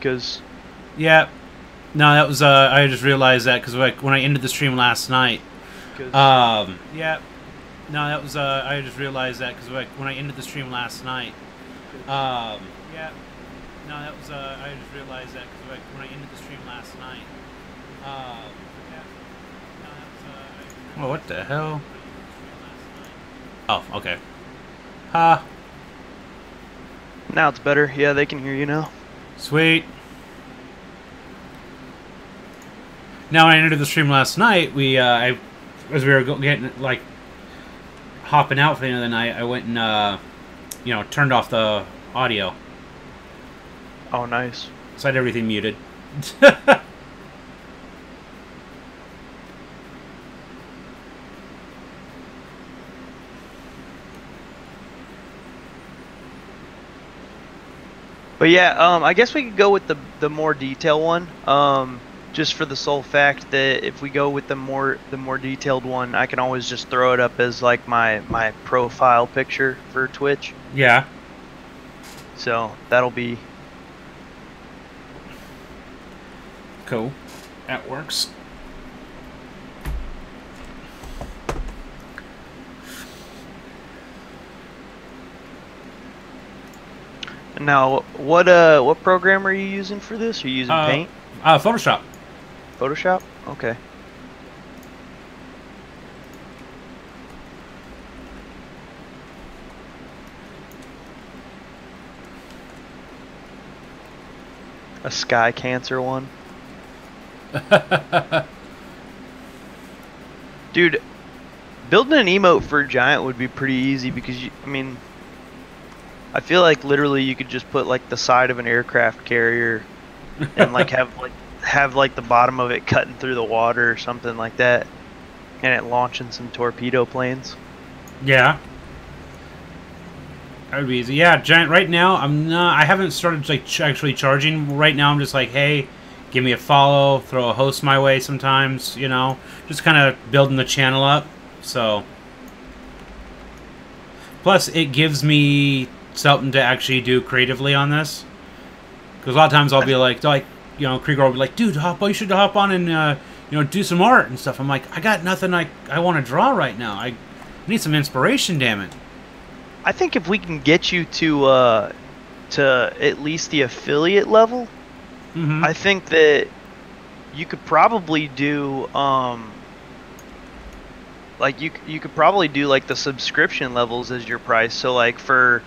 because... Yeah. No, that was, I just realized that because like, when I ended the stream last night. Yeah. No, that was, I just realized that because like, when I ended the stream last night. Yeah. No, that was, I just realized that because like, when I ended the stream last night. Yeah. No, that was, oh, what the hell? Oh, okay. Ha. Now it's better. Yeah, they can hear you now. Sweet. Now, when I entered the stream last night, as we were getting, like, hopping out for the end of the night, I went and, you know, turned off the audio. Oh, nice. So I had everything muted. But yeah, I guess we could go with the more detailed one. Just for the sole fact that if we go with the more detailed one, I can always just throw it up as like my profile picture for Twitch. Yeah. So that'll be cool. That works. Now, what program are you using for this? Are you using Paint? Photoshop. Photoshop? Okay. A Sky Cancer one. Dude, building an emote for a giant would be pretty easy because I mean, I feel like literally you could just put like the side of an aircraft carrier and like have like the bottom of it cutting through the water or something like that, and it launching some torpedo planes. Yeah. That would be easy. Yeah, giant. Right now, I haven't started like actually charging. Right now, I'm just like, hey, give me a follow, throw a host my way. Sometimes, you know, just kind of building the channel up. So, plus it gives me something to actually do creatively on this. Because a lot of times I'll be like, you know, Krieger will be like, dude, you should hop on and you know, do some art and stuff. I'm like, I got nothing I want to draw right now. I need some inspiration. Damn it. I think if we can get you to at least the affiliate level, I think that you could probably do like you could probably do like the subscription levels as your price. So like for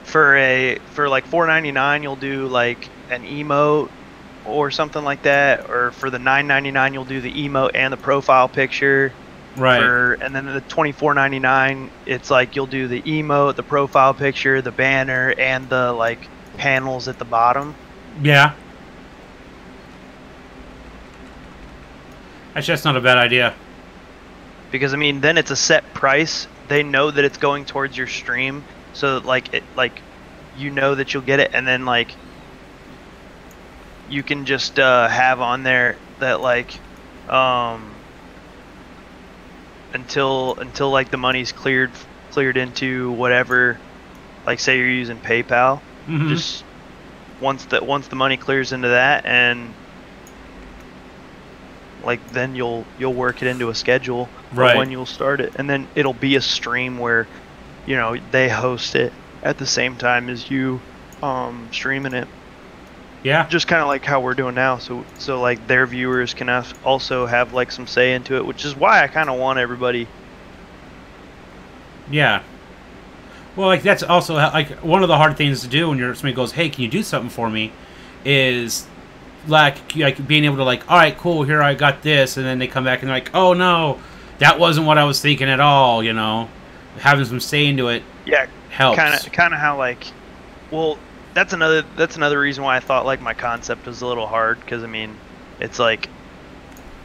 like $4.99 you'll do like an emote or something like that, or for the $9.99 you'll do the emote and the profile picture. Right. And then the $24.99, it's like you'll do the emote, the profile picture, the banner, and the like panels at the bottom. Yeah. Actually, that's not a bad idea. Because I mean, then it's a set price. They know that it's going towards your stream, so like you know that you'll get it, and then like you can just have on there that like until like the money's cleared into whatever, like say you're using PayPal, just once the money clears into that, and like then you'll work it into a schedule for when you'll start it, and then it'll be a stream where, you know, they host it at the same time as you streaming it. Yeah. Just kind of like how we're doing now. So like their viewers can also have like some say into it, which is why I kind of want everybody. Yeah. Well, like that's also like one of the hard things to do when somebody goes, "Hey, can you do something for me?" is like being able to like, "All right, cool, here I got this," and then they come back and they're like, "Oh no, that wasn't what I was thinking at all." You know, having some say into it. Yeah. Helps. Kind of how like, well. That's another reason why I thought like my concept was a little hard, because I mean, it's like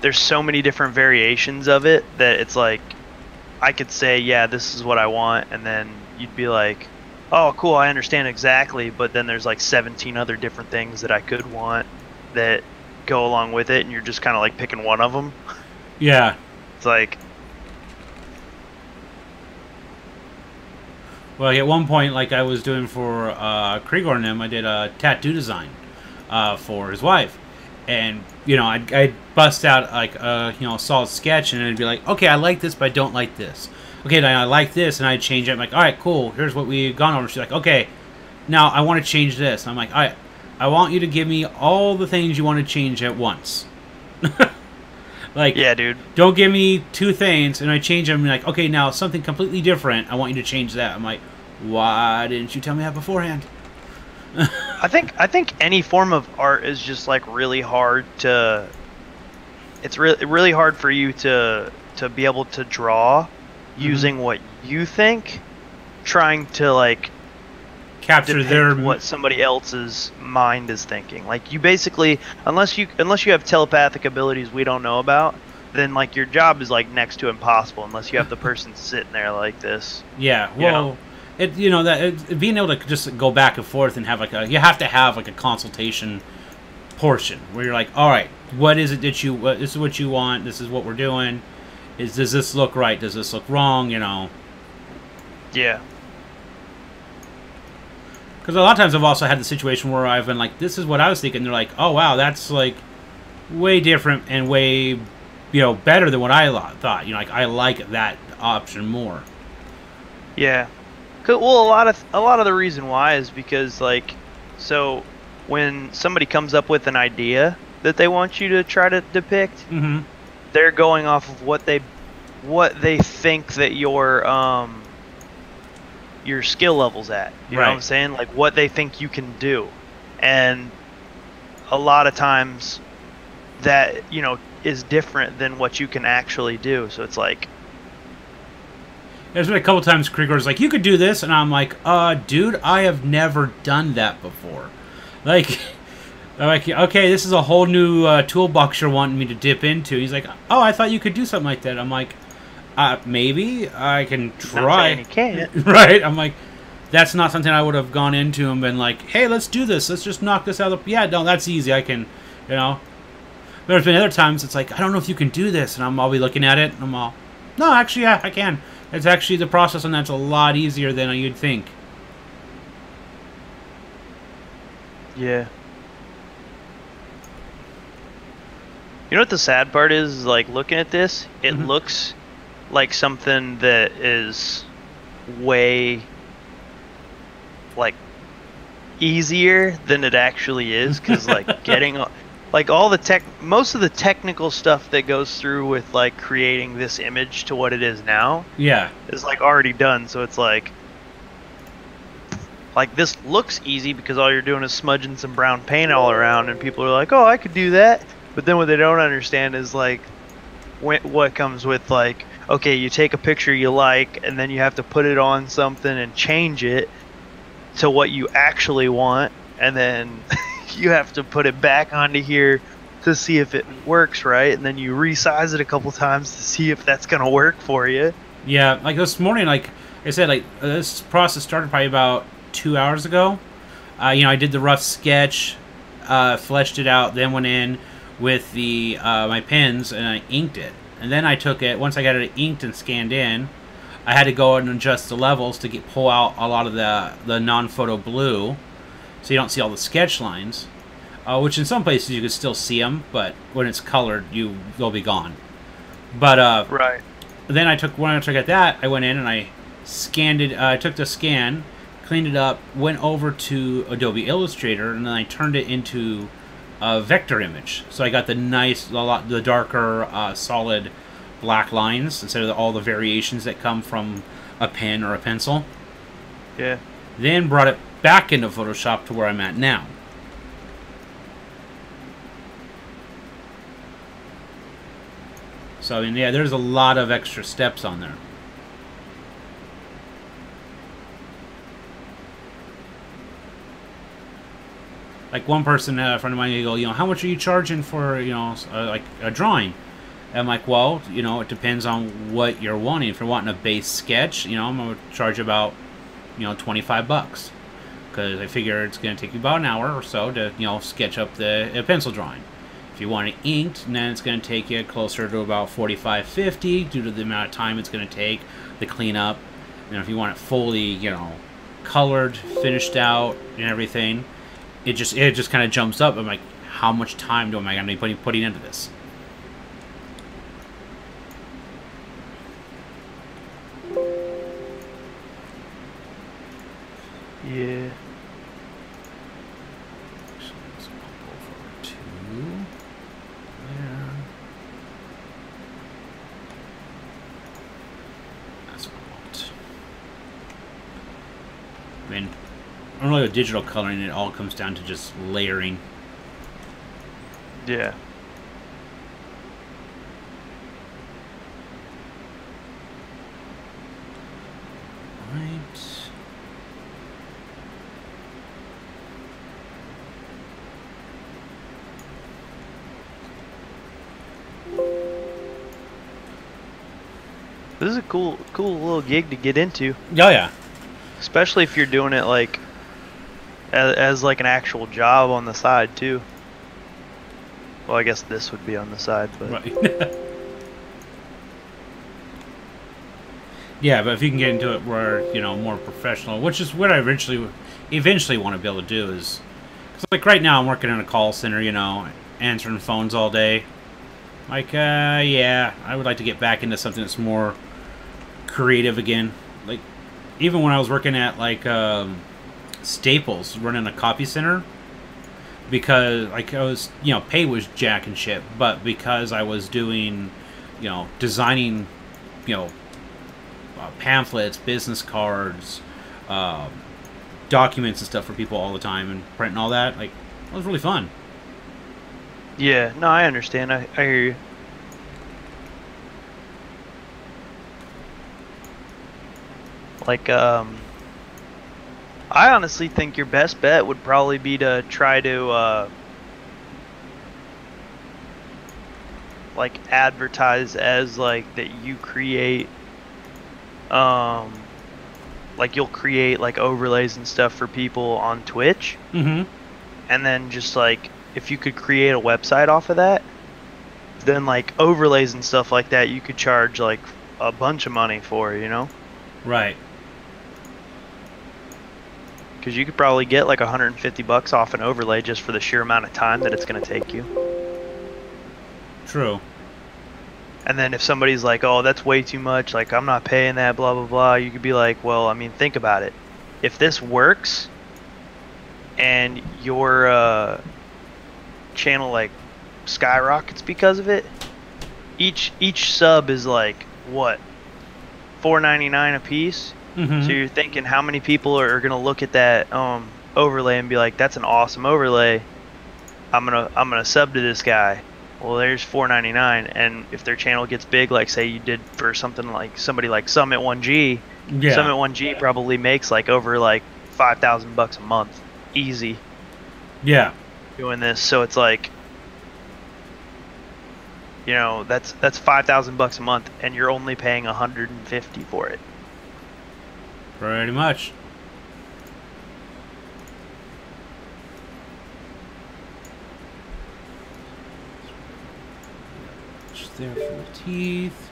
there's so many different variations of it that it's like I could say, yeah, this is what I want, and then you'd be like, oh cool, I understand exactly, but then there's like 17 other different things that I could want that go along with it, and you're just kind of like picking one of them. Yeah. It's like, well, at one point, like I was doing for Krieger and them, I did a tattoo design for his wife. And, you know, I'd bust out, like, you know, a solid sketch, and it'd be like, okay, I like this, but I don't like this. Okay, now I like this, and I'd change it. I'm like, all right, cool, here's what we've gone over. She's like, okay, now I want to change this. And I'm like, all right, I want you to give me all the things you want to change at once. Like, yeah, dude. Don't give me two things, and I change them, and like, okay, now something completely different, I want you to change that. I'm like, why didn't you tell me that beforehand? I think any form of art is just like really hard to. It's really hard for you to be able to draw using what you think, trying to like capture their what somebody else's mind is thinking. Like you basically, unless you have telepathic abilities we don't know about, then like your job is like next to impossible unless you have the person sitting there like this. Yeah, well. Being able to just go back and forth and have you have to have like a consultation portion where you're like, all right, what is it that this is what you want, this is what we're doing, does this look right, does this look wrong, you know? Yeah. Because a lot of times I've also had the situation where I've been like, this is what I was thinking, they're like, oh wow, that's like way different and way, you know, better than what I thought, you know, like I like that option more. Yeah. Well, a lot of the reason why is because like, so when somebody comes up with an idea that they want you to try to depict, they're going off of what they think that your skill level's at. You know what I'm saying? Like what they think you can do, and a lot of times that, you know, is different than what you can actually do. So it's like. There's been a couple times Krieger's like, you could do this, and I'm like, dude, I have never done that before. Like, I'm like, okay, this is a whole new toolbox you're wanting me to dip into. He's like, oh, I thought you could do something like that. I'm like, maybe I can try. Not saying you can't. Right? I'm like, that's not something I would have gone into and been like, hey, let's do this. Let's just knock this out of the... Yeah, no, that's easy. I can, you know. There's been other times it's like, I don't know if you can do this, and I'll be looking at it, and I'm all, no, actually, yeah, I can. It's actually the process, and that's a lot easier than you'd think. Yeah. You know what the sad part is like looking at this, it looks like something that is way like easier than it actually is, because like getting like all the most of the technical stuff that goes through with like creating this image to what it is now, is like already done. So it's like this looks easy because all you're doing is smudging some brown paint all around, and people are like, oh, I could do that. But then what they don't understand is like what comes with like, okay, you take a picture you like, and then you have to put it on something and change it to what you actually want, and then you have to put it back onto here to see if it works right, and then you resize it a couple times to see if that's gonna work for you. Yeah, like this morning, like I said, like this process started probably about 2 hours ago. You know, I did the rough sketch, fleshed it out, then went in with the my pens and I inked it. And then I took it, once I got it inked and scanned in, I had to go and adjust the levels to pull out a lot of the non-photo blue, so you don't see all the sketch lines, which in some places you can still see them, but when it's colored, they'll be gone. But right. Then when I took at that, I went in and I scanned it. I took the scan, cleaned it up, went over to Adobe Illustrator, and then I turned it into a vector image. So I got the darker, solid black lines instead of all the variations that come from a pen or a pencil. Yeah. Then brought it back into Photoshop to where I'm at now. So, I mean, yeah, there's a lot of extra steps on there. Like one person, a friend of mine, they go, you know, how much are you charging for, you know, like a drawing? And I'm like, well, you know, it depends on what you're wanting. If you're wanting a base sketch, you know, I'm going to charge about, you know, $25. Because I figure it's going to take you about an hour or so to, you know, sketch up a pencil drawing. If you want it inked, then it's going to take you closer to about $45-50 due to the amount of time it's going to take, the cleanup. And if you want it fully, you know, colored, finished out, and everything, it just kind of jumps up. I'm like, how much time am I going to be putting into this? Yeah. So let's pop over to there. That's what I want. I mean, normally with digital coloring, it all comes down to just layering. Yeah. Right. This is a cool little gig to get into. Oh yeah. Especially if you're doing it like as like an actual job on the side too. Well, I guess this would be on the side, but Right. Yeah, but if you can get into it where, more professional, which is what I eventually want to be able to do is, because like right now I'm working in a call center, answering phones all day. Like, yeah, I would like to get back into something that's more creative again. Like, even when I was working at like Staples, running a copy center, because like I was, pay was jack and shit, but because I was doing, designing, pamphlets, business cards, documents and stuff for people all the time, and printing all that, like, it was really fun. yeah, no, I understand. I hear you. Like, I honestly think your best bet would probably be to try to, like, advertise as, like, that you create, like, you'll create, like, overlays and stuff for people on Twitch. Mm-hmm. And then just, like, if you could create a website off of that, then, like, overlays and stuff like that, you could charge, like, a bunch of money for, Right. Because you could probably get like $150 off an overlay just for the sheer amount of time that it's going to take you. True. And then if somebody's like, oh, that's way too much, like, I'm not paying that, blah, blah, blah, you could be like, well, I mean, think about it. If this works and your channel, like, skyrockets because of it, each sub is like, what, $4.99 a piece? Mm-hmm. So you're thinking how many people are gonna look at that overlay and be like, that's an awesome overlay. I'm gonna sub to this guy. Well, there's $4.99, and if their channel gets big, like say you did for something like somebody like Summit 1G, Yeah. Summit 1G probably makes like over like $5,000 a month, easy. Yeah. Doing this, so it's like, that's $5,000 a month, and you're only paying $150 for it. Pretty much. Just there for the teeth.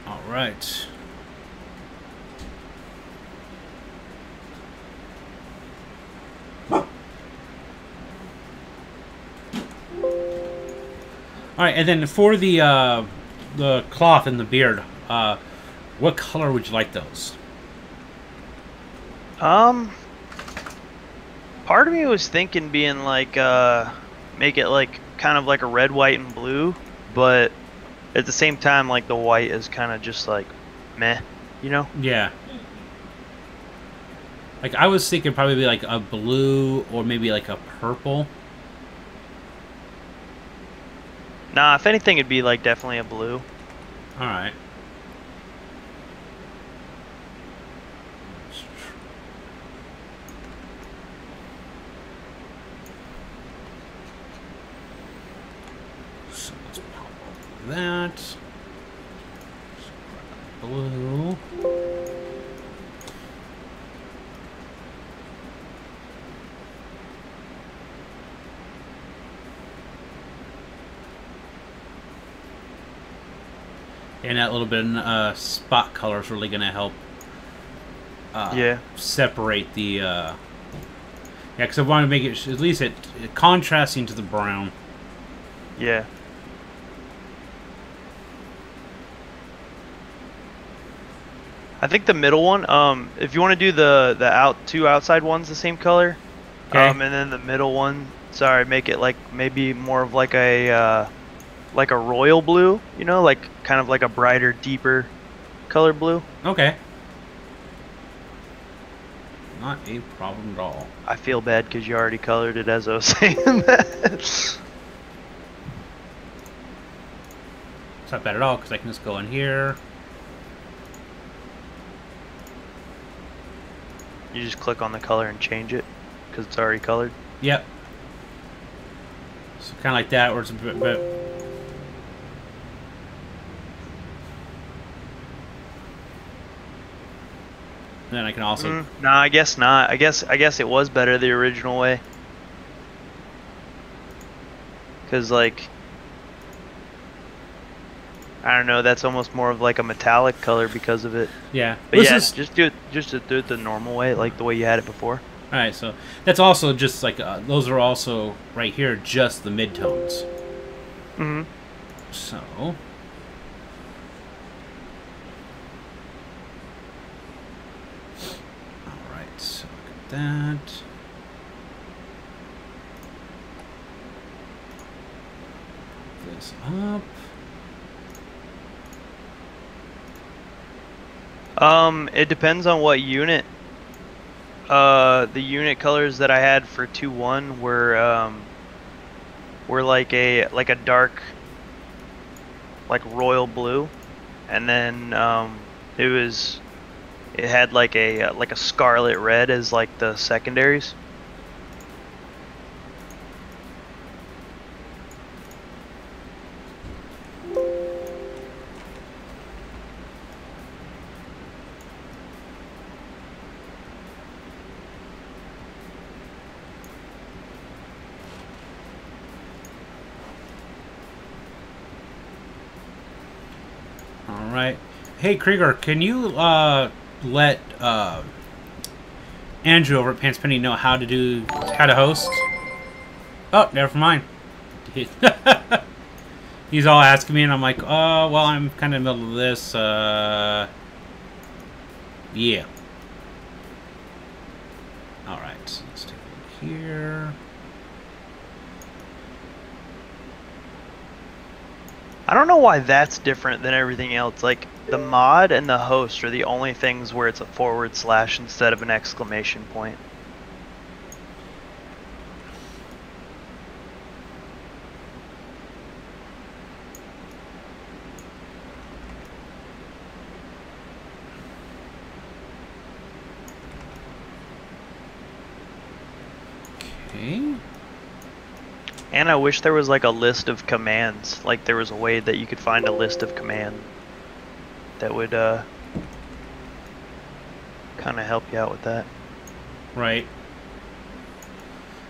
All right. All right, and then for the cloth and the beard, what color would you like those? Part of me was thinking being like, make it like kind of like a red, white, and blue, but at the same time, like the white is kind of just like, meh, Yeah. Like I was thinking probably be like a blue or maybe like a purple. Nah, if anything, it'd be like definitely a blue. All right. So let's pop over that. Blue. And that little bit of spot color is really going to help Yeah. separate the Yeah, because I want to make it at least contrasting to the brown. Yeah. I think the middle one, if you want to do the two outside ones the same color, Okay. and then the middle one, sorry, make it like maybe more of like a royal blue, you know, like kind of like a brighter, deeper color blue. Okay. Not a problem at all. I feel bad because you already colored it as I was saying that. It's not bad at all because I can just go in here. You just click on the color and change it because it's already colored. Yep. So kind of like that, where it's a bit. Then I can also. No, I guess not. I guess it was better the original way. Cause like, I don't know. That's almost more of like a metallic color because of it. Yeah. But yeah, just do it the normal way, like the way you had it before. All right. So that's also just like those are also right here, just the midtones. Mm-hmm. So. So look at that. This up. It depends on what unit. The unit colors that I had for 2.1 were like a dark, like royal blue, and then it had like a scarlet red as like the secondaries. All right. Hey Krieger, can you let Andrew over at Pants Penny know how to host? Oh, never mind. He's all asking me, and I'm like, oh, well, I'm kind of in the middle of this. Yeah. All right, so let's take a look here. I don't know why that's different than everything else. Like the mod and the host are the only things where it's a / instead of an exclamation point. Okay. And I wish there was like a list of commands. Like there was a way that you could find a list of command that would kind of help you out with that. Right.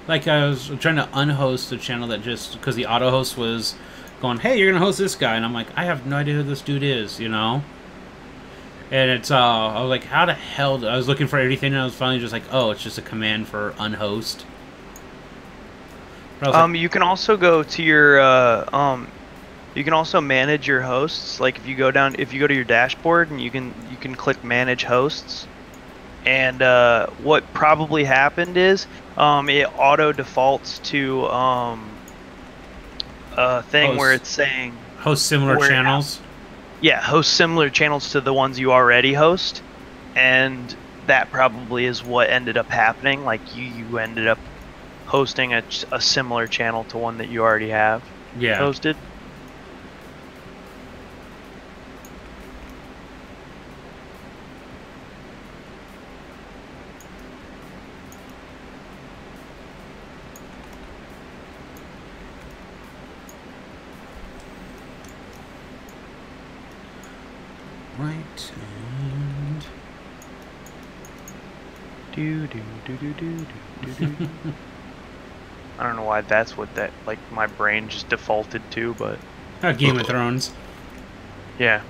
Like I was trying to unhost a channel that just because the auto host was going, hey, you're gonna host this guy, and I'm like, I have no idea who this dude is, you know. And it's I was like, how the hell? I was looking for everything, and I was finally just like, oh, it's just a command for unhost. You can also go to your you can also manage your hosts. Like if you go to your dashboard and you can click manage hosts. And what probably happened is it auto defaults to a thing where it's saying host similar channels. Yeah, host similar channels to the ones you already host, and that probably is what ended up happening. Like you ended up hosting a similar channel to one that you already have hosted. Right, and I don't know why that's what that, like, my brain just defaulted to, but Game of Thrones. Yeah,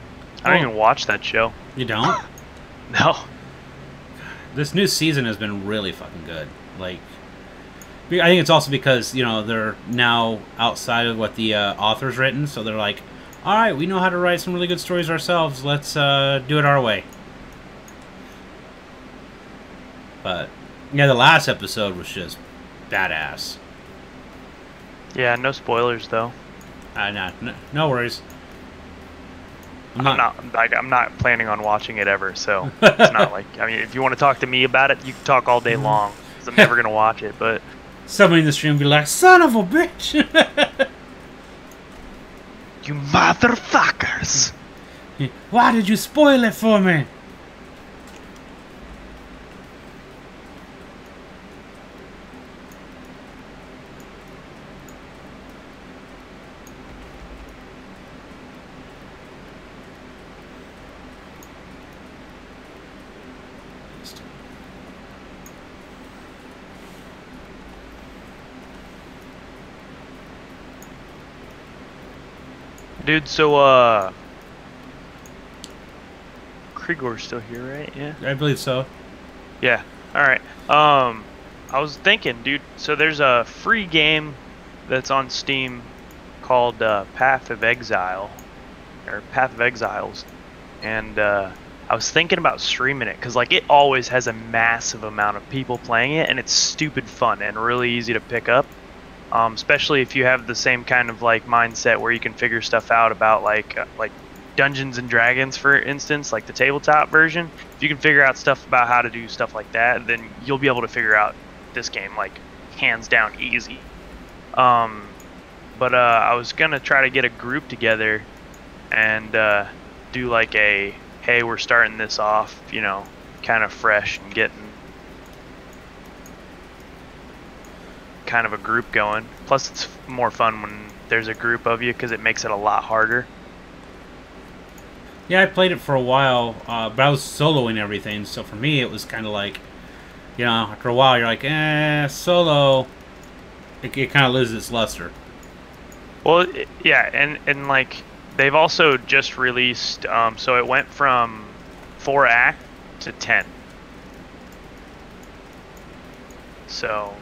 I don't even watch that show. You don't? No. This new season has been really fucking good. Like, I think it's also because, you know, they're now outside of what the author's written, so they're like, all right, we know how to write some really good stories ourselves. Let's do it our way. But yeah, the last episode was just badass. Yeah, no spoilers though. No worries. I'm not planning on watching it ever, so it's not like, I mean, if you want to talk to me about it, you can talk all day long, because I'm never gonna watch it. But somebody in the stream will be like, "Son of a bitch!" You motherfuckers! Why did you spoil it for me? Dude, so Krigor's still here, right? Yeah. I believe so. Yeah. All right. I was thinking, dude. So there's a free game that's on Steam called Path of Exile, or Path of Exiles, and I was thinking about streaming it because like it always has a massive amount of people playing it, and it's stupid fun and really easy to pick up. Especially if you have the same kind of like mindset where you can figure stuff out about like Dungeons and Dragons, for instance, like the tabletop version. If you can figure out stuff about how to do stuff like that, then you'll be able to figure out this game like hands down easy. But I was gonna try to get a group together and do like a, hey, we're starting this off, you know, kind of fresh and getting kind of a group going. Plus it's more fun when there's a group of you because it makes it a lot harder. Yeah, I played it for a while, but I was soloing everything, so for me it was kind of like, you know, after a while you're like, solo, it kind of loses its luster. Well, yeah, and like they've also just released, so it went from 4 act to 10. So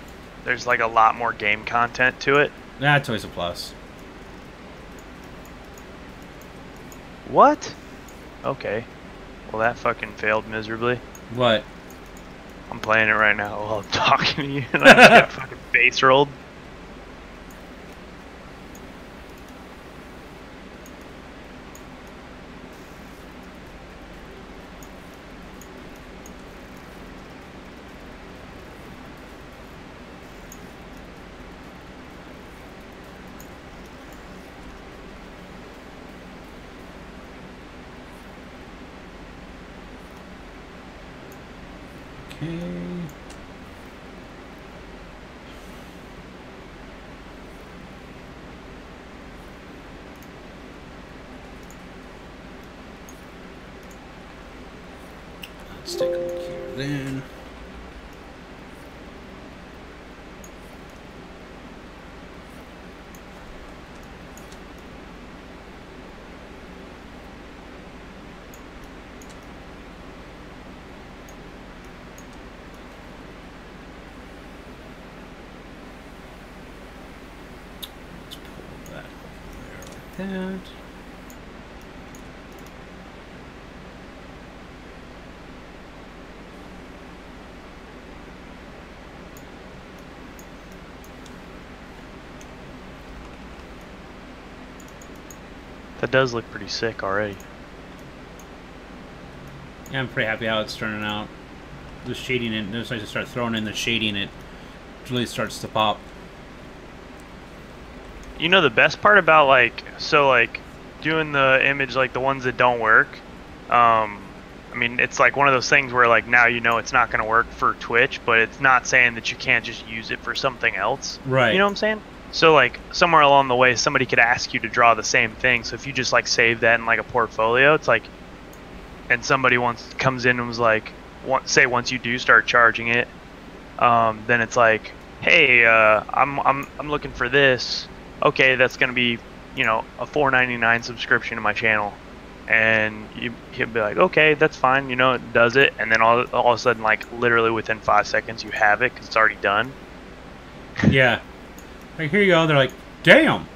there's like a lot more game content to it. That's always a plus. What? Okay. Well, that fucking failed miserably. What? I'm playing it right now while I'm talking to you, and I just got fucking face rolled. Let's take a look here then. Let's pull that there like that. That does look pretty sick already. Yeah, I'm pretty happy how it's turning out. The shading in, as I start throwing in the shading, it really starts to pop. You know the best part about like, so like doing the image, like the ones that don't work, I mean, it's like one of those things where like now you know it's not going to work for Twitch, but it's not saying that you can't just use it for something else. Right. You know what I'm saying? So like somewhere along the way somebody could ask you to draw the same thing, so if you just like save that in like a portfolio, it's like, and somebody once comes in and was like, say once you do start charging it, then it's like, hey, I'm looking for this. Okay, that's gonna be, you know, a $4.99 subscription to my channel, and he'll be like, okay, that's fine, you know, it does it, and then all of a sudden, like literally within 5 seconds you have it because it's already done. Yeah. Like, here you go. They're like, damn.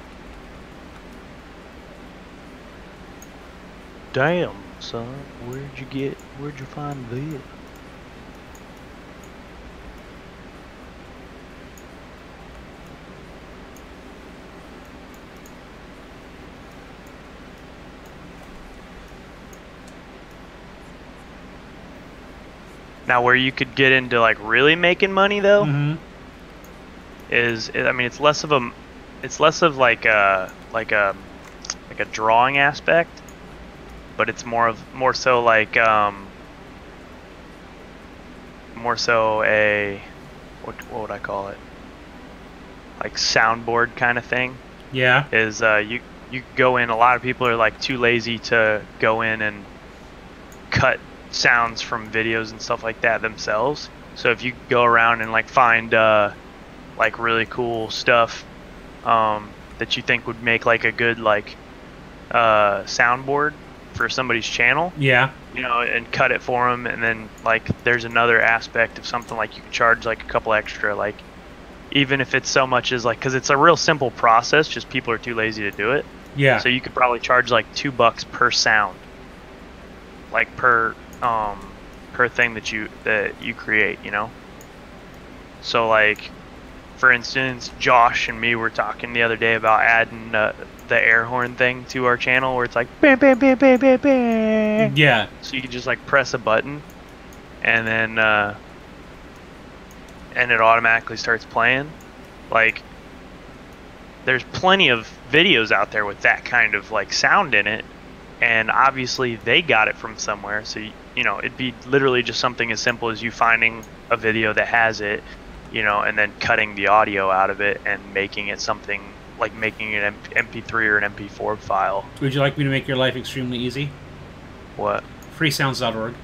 Damn, son. Where'd you find this? Now, where you could get into like really making money though, I mean, it's less of like a drawing aspect, but it's more so like more so a what would I call it? Like soundboard kind of thing. Yeah. Is you go in. A lot of people are like too lazy to go in and cut sounds from videos and stuff like that themselves. So if you go around and like find like really cool stuff that you think would make like a good like soundboard for somebody's channel, Yeah. you know, and cut it for them, and then like there's another aspect of something like you can charge like a couple extra, like even if it's so much as like, because it's a real simple process, just people are too lazy to do it. Yeah. So you could probably charge like $2 per sound, like per thing that you create, you know. So like, for instance, Josh and me were talking the other day about adding the air horn thing to our channel, where it's like bam, bam, bam, bam, bam, bam. Yeah. So you can just like press a button, and then and it automatically starts playing. Like, there's plenty of videos out there with that kind of like sound in it, and obviously they got it from somewhere. So you know, it'd be literally just something as simple as you finding a video that has it, you know, and then cutting the audio out of it and making it something like making an MP3 or an MP4 file. Would you like me to make your life extremely easy? What? Freesounds.org.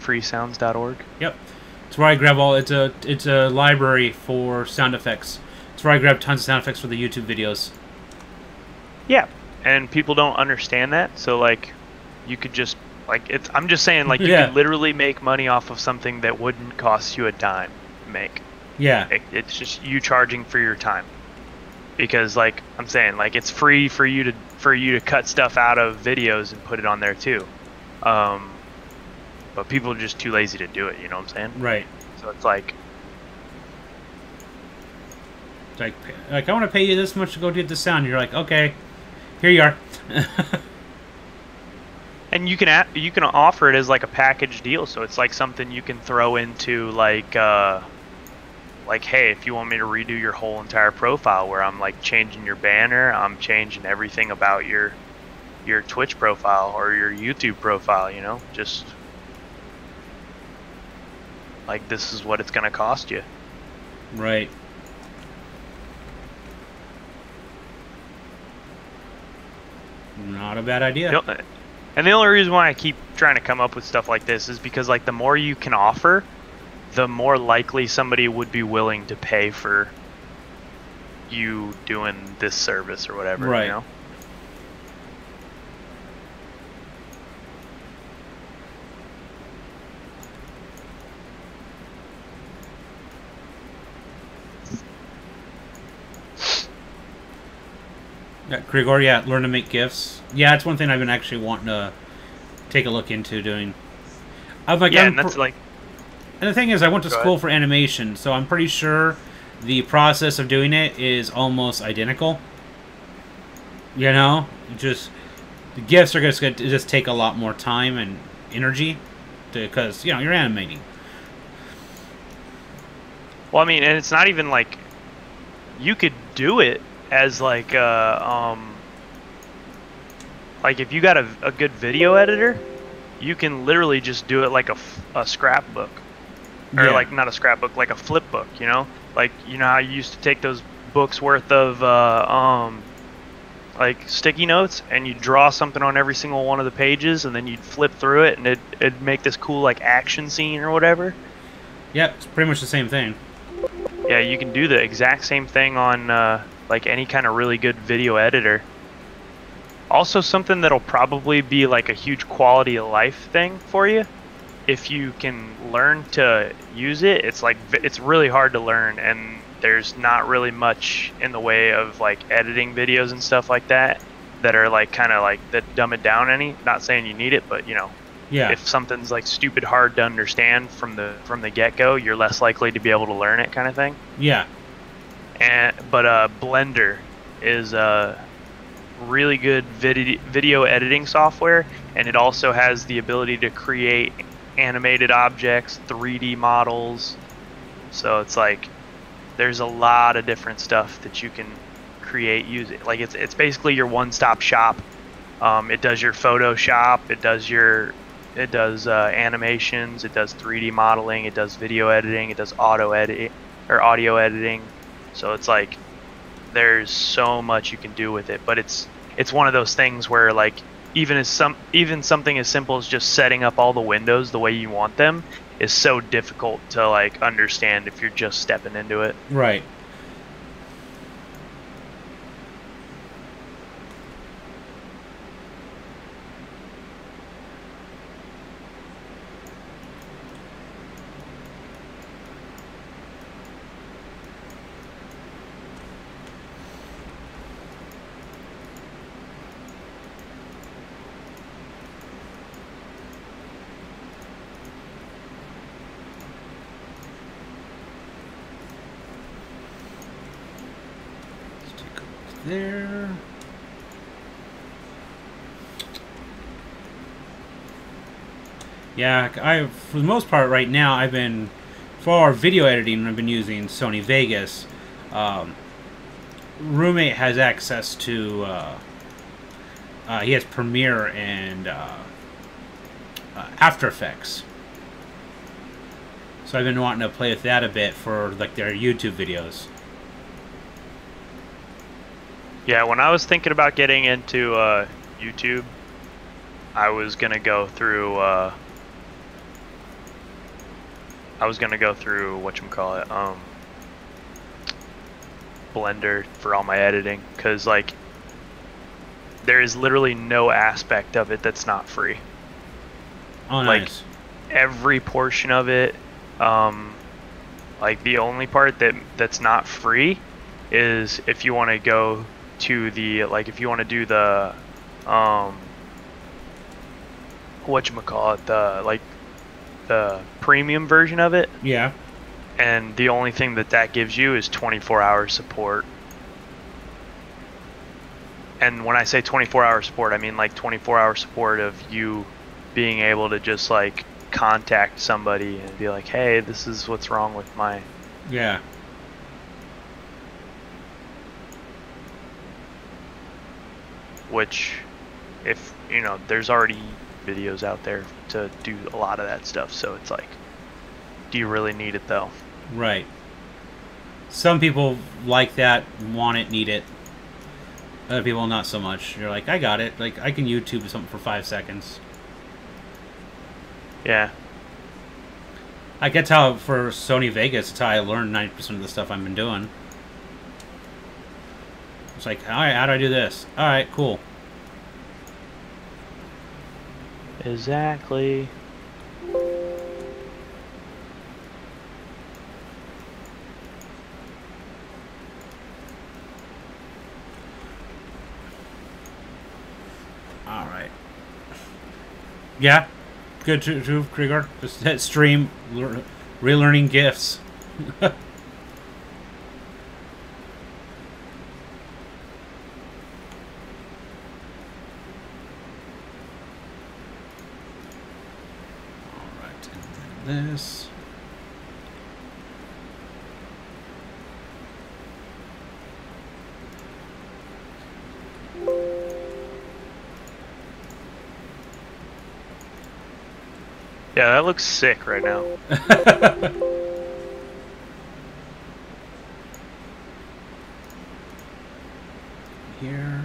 Freesounds.org? Yep. It's where I grab all. It's a library for sound effects. It's where I grab tons of sound effects for the YouTube videos. Yeah, and people don't understand that. So like, you could just like it's. I'm just saying like you Yeah. could literally make money off of something that wouldn't cost you a dime to make. Yeah. It's just you charging for your time, because like I'm saying, like it's free for you to cut stuff out of videos and put it on there too. But people are just too lazy to do it, you know what I'm saying? Right. So it's like I want to pay you this much to go get the sound. You're like, okay, here you are. and you can offer it as like a package deal, so it's like something you can throw into like hey, if you want me to redo your whole entire profile, where I'm like changing your banner, I'm changing everything about your Twitch profile or your YouTube profile, you know, just like this is what it's gonna cost you. Right. Not a bad idea. And the only reason why I keep trying to come up with stuff like this is because like the more you can offer, the more likely somebody would be willing to pay for you doing this service or whatever, right. You know? Yeah, Grigor, yeah, learn to make GIFs. Yeah, it's one thing I've been actually wanting to take a look into doing. I'm like, yeah, and that's like... And the thing is, I went to school for animation, so I'm pretty sure the process of doing it is almost identical. You know? Just... The GIFs are going to just take a lot more time and energy, because, you know, you're animating. Well, I mean, and it's not even like... You could do it as like like if you got a good video editor, you can literally just do it like a scrapbook, or like not a scrapbook, like a flip book, you know, like you know how you used to take those books worth of like sticky notes and you'd draw something on every single one of the pages, and then you'd flip through it and it'd make this cool like action scene or whatever. Yeah, it's pretty much the same thing. Yeah, you can do the exact same thing on like any kind of really good video editor. Also, something that'll probably be like a huge quality of life thing for you if you can learn to use it, it's like it's really hard to learn, and there's not really much in the way of like editing videos and stuff like that are like kind of like that dumb it down any. Not saying you need it, but Yeah. if something's like stupid hard to understand from the get-go, you're less likely to be able to learn it, kind of thing. Yeah. But Blender is a really good video editing software, and it also has the ability to create animated objects, 3D models. So it's like there's a lot of different stuff that you can create using. Like it's basically your one-stop shop. It does your Photoshop, it does animations, it does 3D modeling, it does video editing, it does audio editing. So it's like there's so much you can do with it, but it's one of those things where like even something as simple as just setting up all the windows the way you want them is so difficult to like understand if you're just stepping into it. Right. There. Yeah, for the most part right now, for our video editing, I've been using Sony Vegas. Roommate has access to, he has Premiere and After Effects. So I've been wanting to play with that a bit for like their YouTube videos. Yeah, when I was thinking about getting into YouTube, I was gonna go through whatchamacallit, Blender for all my editing, because like there is literally no aspect of it that's not free. Oh, nice. Like every portion of it, like the only part that's not free is if you want to go to the, like if you want to do the whatchamacallit, the premium version of it. Yeah. And the only thing that gives you is 24-hour support. And when I say 24-hour support, I mean like 24-hour support of you being able to just like contact somebody and be like, hey, this is what's wrong with my... Yeah. Which, if, there's already videos out there to do a lot of that stuff, so it's like, do you really need it though? Right. Some people like that, want it, need it. Other people not so much. You're like, I got it. Like, I can YouTube something for 5 seconds. Yeah. I can tell for Sony Vegas, it's how I learned 90% of the stuff I've been doing. It's like, alright, how do I do this? Alright, cool. Exactly. Alright. Yeah. Good to Krieger. Just hit stream, relearning GIFs. This. Yeah, that looks sick right now. Here.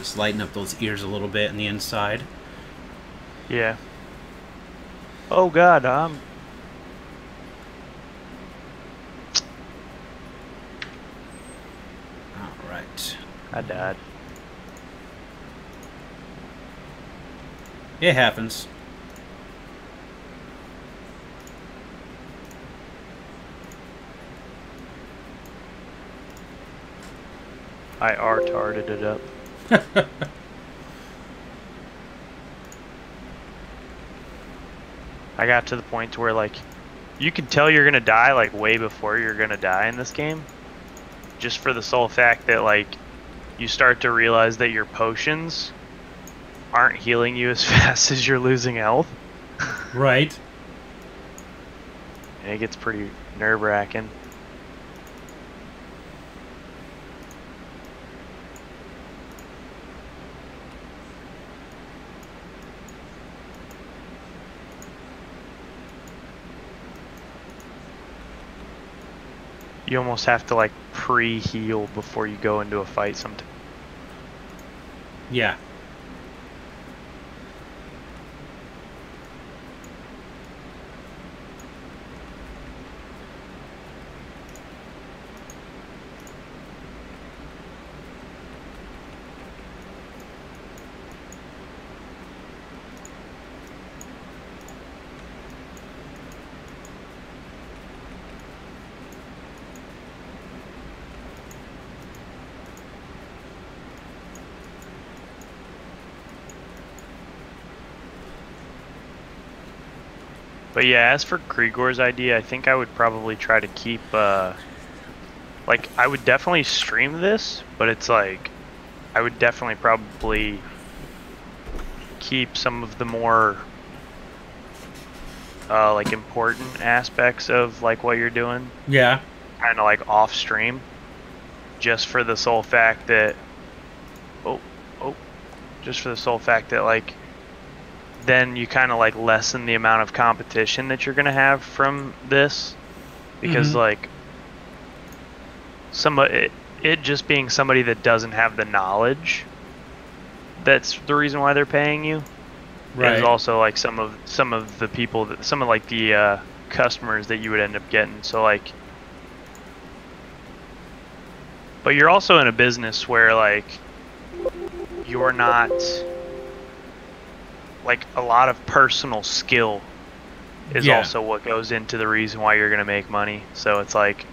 just lighten up those ears a little bit on the inside. Yeah. Oh God, All right. I died. It happens. I R-tarded it up. I got to the point to where, like, you can tell you're gonna die, like, way before you're gonna die in this game. Just for the sole fact that, like, you start to realize that your potions aren't healing you as fast as you're losing health. Right. And it gets pretty nerve-wracking. You almost have to, like, pre-heal before you go into a fight sometimes. Yeah. But yeah, as for Krigor's idea, I think I would probably try to keep, like, I would definitely stream this, but it's like, I would definitely probably keep some of the more, like, important aspects of, like, what you're doing. Yeah. Kind of, like, off stream. Just for the sole fact that, just for the sole fact that, like, then you kind of, like, lessen the amount of competition that you're going to have from this. Because, like, it just being somebody that doesn't have the knowledge, that's the reason why they're paying you. Right. Is also, like, some of the people that, some of, like, the customers that you would end up getting. So, like, but you're also in a business where, like, you're not, like, a lot of personal skill is also what goes into the reason why you're gonna make money. So it's like,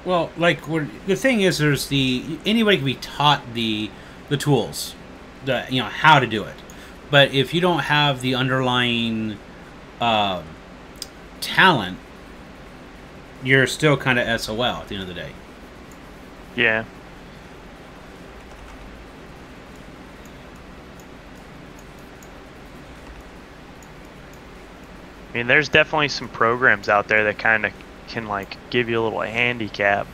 well, like, the thing is, there's anybody can be taught the tools, how to do it, but if you don't have the underlying talent, you're still kind of SOL at the end of the day. Yeah. I mean, there's definitely some programs out there that kind of can, like, give you a little handicap,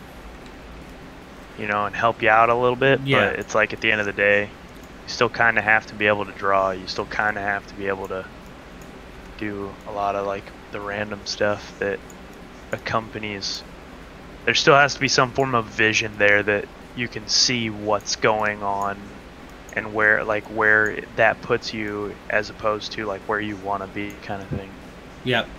and help you out a little bit. Yeah. But it's like, at the end of the day, you still kind of have to be able to draw. You still kind of have to be able to do a lot of, like, the random stuff that accompanies. There still has to be some form of vision there that you can see what's going on and where that puts you, as opposed to, like, where you want to be, kind of thing. Yep.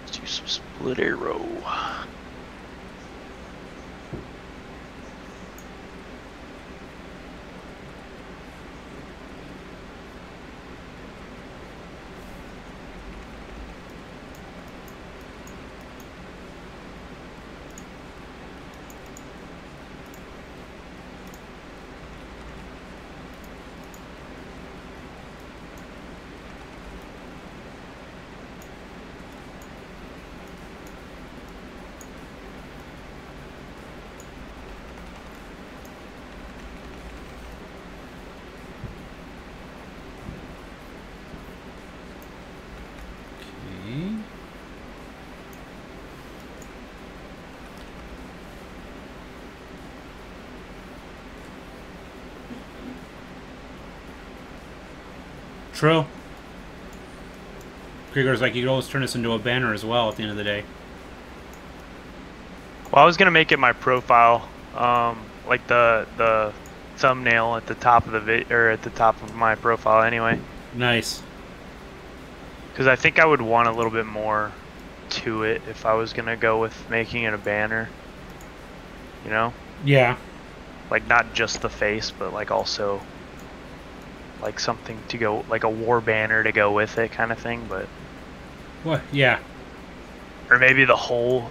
Let's do some split arrow. True. Krieger's like, you could always turn this into a banner as well at the end of the day. Well, I was gonna make it my profile, like the thumbnail at the top of the or at the top of my profile anyway. Nice. Because I think I would want a little bit more to it if I was gonna go with making it a banner. You know? Yeah. Like not just the face, but like also like something to go, like a war banner to go with it, kind of thing. But what? Yeah. Or maybe the whole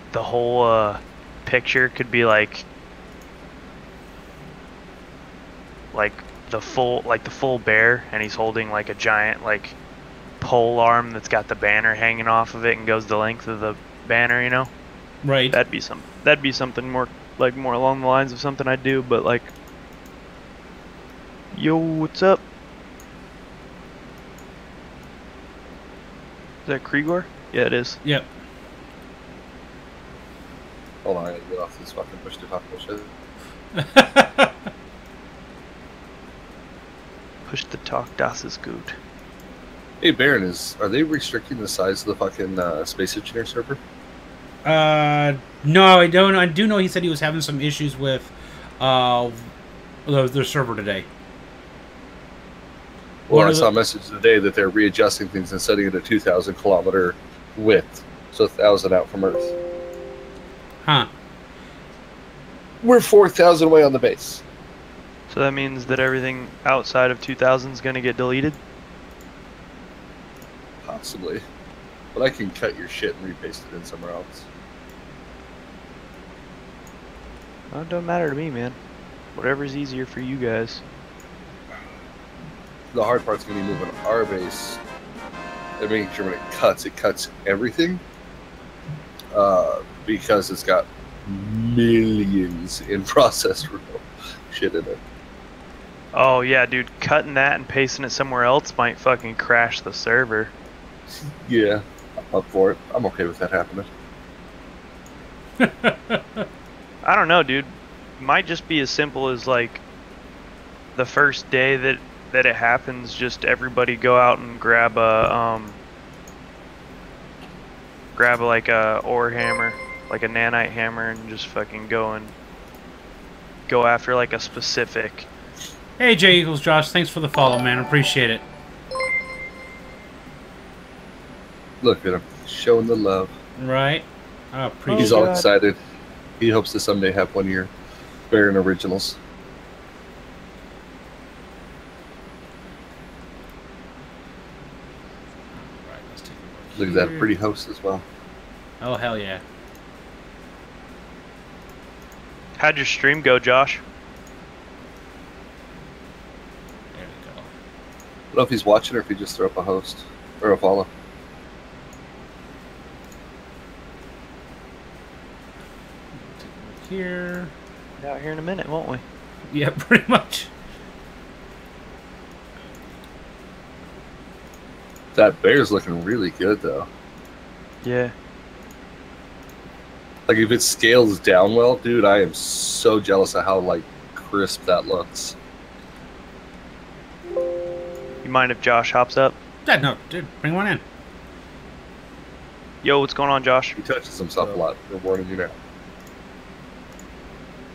picture could be like the full bear, and he's holding like a giant like pole arm that's got the banner hanging off of it and goes the length of the banner, you know? Right. That'd be something more along the lines of something I'd do. But like, yo, what's up? Is that Krieger? Yeah, it is. Yep. Hold on, I gotta get off this fucking push to talk bullshit. Push to talk, das ist gut. Hey, Baron, are they restricting the size of the fucking Space Engineer server? No, I don't. I do know he said he was having some issues with their server today. Well, I saw a message today that they're readjusting things and setting it at 2,000 kilometer width, so 1,000 out from Earth. Huh. We're 4,000 away on the base. So that means that everything outside of 2,000 is going to get deleted? Possibly. But I can cut your shit and repaste it in somewhere else. Well, it don't matter to me, man. Whatever's easier for you guys. The hard part's going to be moving our base and making sure when it cuts everything. Because it's got millions in processed shit in it. Oh yeah, dude, cutting that and pasting it somewhere else might fucking crash the server. Yeah, I'm up for it. I'm okay with that happening. I don't know, dude. Might just be as simple as like the first day that it happens, just everybody go out and grab like a ore hammer, like a nanite hammer, and just fucking go after like a specific. Hey, J equals Josh, thanks for the follow, man. Appreciate it. Look at him, showing the love. Right? I appreciate He's all excited. He hopes to someday have one of your Baron originals. Right, let's take a Look at that pretty host as well. Oh, hell yeah. How'd your stream go, Josh? There we go. I don't know if he's watching or if he just threw up a host or a follow. Take a look here. Out here in a minute, won't we? Yeah, pretty much. That bear's looking really good, though. Yeah. Like, if it scales down well, dude, I am so jealous of how, like, crisp that looks. You mind if Josh hops up? Yeah, no, dude, bring one in. Yo, what's going on, Josh? He touches himself a lot. We're warning you now.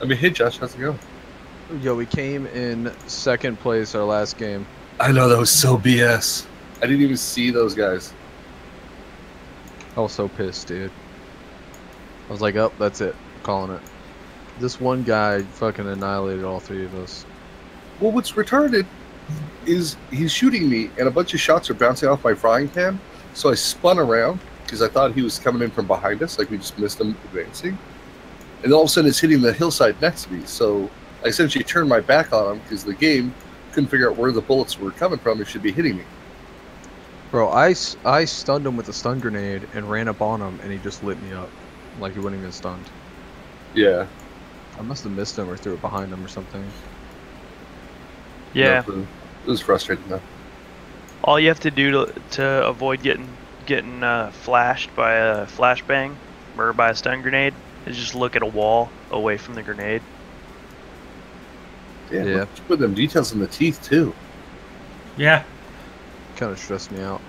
I mean, hey, Josh, how's it going? Yo, we came in second place our last game. I know, that was so BS. I didn't even see those guys. I was so pissed, dude. I was like, oh, that's it. I'm calling it. This one guy fucking annihilated all three of us. Well, what's retarded is he's shooting me, and a bunch of shots are bouncing off my frying pan. So I spun around, because I thought he was coming in from behind us, like we just missed him advancing. And all of a sudden, it's hitting the hillside next to me. So I essentially turned my back on him, because the game couldn't figure out where the bullets were coming from and should be hitting me. Bro, I stunned him with a stun grenade and ran up on him, and he just lit me up. Like he wasn't even stunned. Yeah. I must have missed him or threw it behind him or something. Yeah. No, it was frustrating, though. All you have to do to avoid getting flashed by a flashbang or by a stun grenade is just look at a wall away from the grenade. Yeah. Put them details in the teeth, too. Yeah. kind of stressed me out.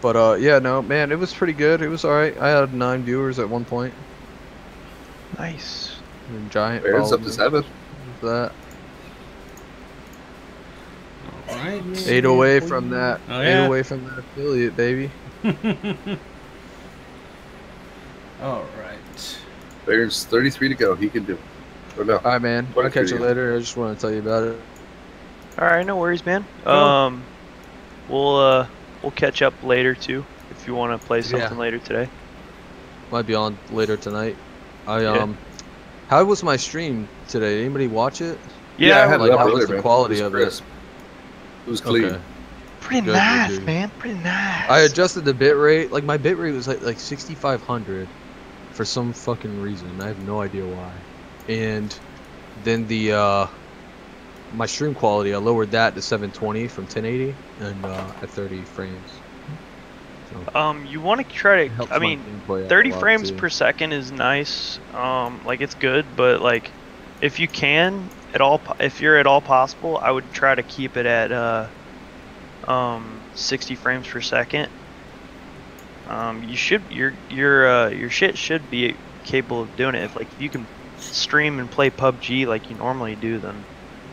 But yeah, no, man, it was pretty good. It was all right. I had 9 viewers at one point. Nice. And Giant Bear's followed up to me 7. with that. All right. 8 away from that. Oh, 8 yeah. away from that affiliate, baby. All right. There's 33 to go. He can do it. Or no. All right, man. I'll catch you later. I just want to tell you about it. All right, no worries, man. Cool. We'll catch up later too if you want to play something later today. Might be on later tonight. Yeah. How was my stream today? Anybody watch it? Yeah, I had like, it up how earlier, was the man. quality It was of crisp. It was clean. Okay. Pretty Good, nice, good. man. Pretty nice. I adjusted the bit rate. Like my bit rate was like 6,500 for some fucking reason. I have no idea why. And then the my stream quality, I lowered that to 720 from 1080 and at 30 frames. So You want to try it to. helps I my mean, gameplay out a 30 lot, frames too. per second is nice. Like it's good, but like, if you can at all, if you're at all possible, I would try to keep it at 60 frames per second. You should your shit should be capable of doing it. If like you can stream and play PUBG like you normally do, then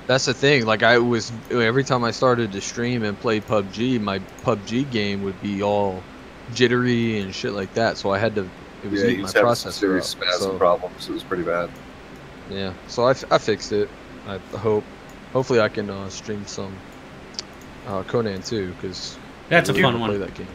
That's the thing. Like every time I started to stream and play PUBG, my PUBG game would be all jittery and shit like that. So I had to. It was Yeah, he eating my was having some processor serious up, spasm so- problems. It was pretty bad. Yeah, so I fixed it. I hope. Hopefully I can stream some Conan too, because That's a really fun wanna play one. that game.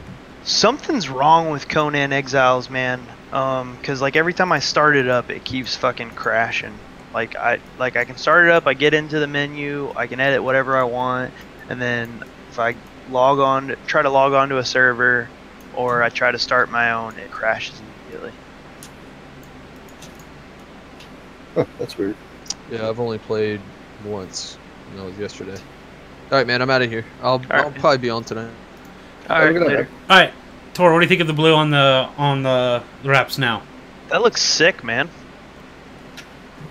something's wrong with Conan Exiles, man. Cause like every time I start it up, it keeps fucking crashing. Like I can start it up, I get into the menu, I can edit whatever I want, and then if I try to log on to a server, or I try to start my own, it crashes immediately. Huh, that's weird. Yeah, I've only played once, and that was yesterday. All right, man, I'm out of here. I'll right. probably be on tonight. All Have a right, good night, later. man. All right, Tor, what do you think of the blue on the wraps now? That looks sick, man.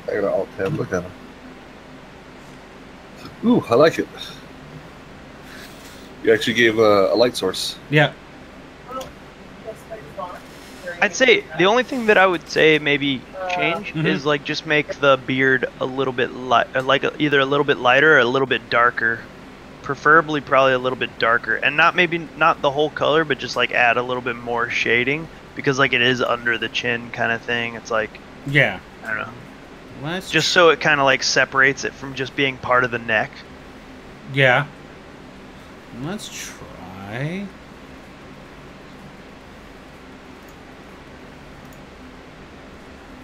I got an alt tab. Look at him. Ooh, I like it. You actually gave a light source. Yeah. I'd say the only thing that I would say maybe change Mhm. is like just make the beard a little bit either a little bit lighter or a little bit darker. Preferably probably a little bit darker, and not the whole color, but just like add a little bit more shading, because like it is under the chin kind of thing. It's like, Yeah. I don't know, Let's just so it kind of like separates it from just being part of the neck. Yeah. Let's try.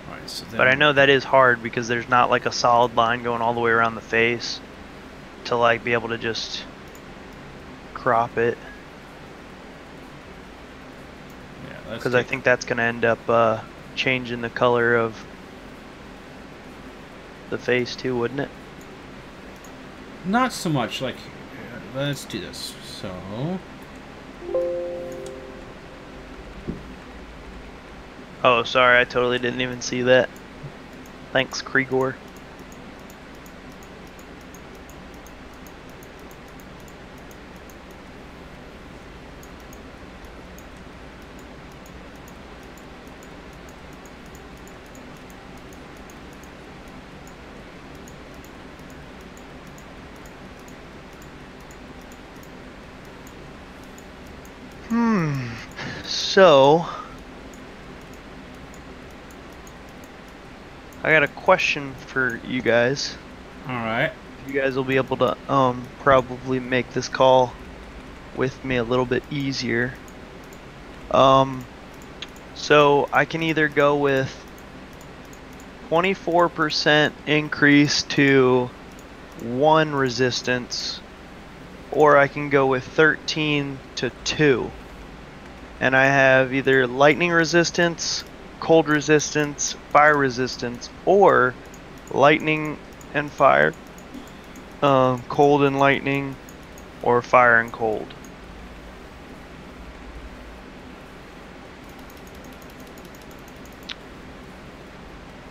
Alright, so then But I know that is hard because there's not like a solid line going all the way around the face to like be able to just crop it, Yeah, let's because I take- think that's gonna end up changing the color of the face too, wouldn't it? not so much like. Let's do this. So. Oh, sorry, I totally didn't even see that. Thanks, Krigor. So, I got a question for you guys. Alright. You guys will be able to probably make this call with me a little bit easier. So I can either go with 24% increase to 1 resistance, or I can go with 13 to 2. And I have either lightning resistance, cold resistance, fire resistance, or lightning and fire, cold and lightning, or fire and cold.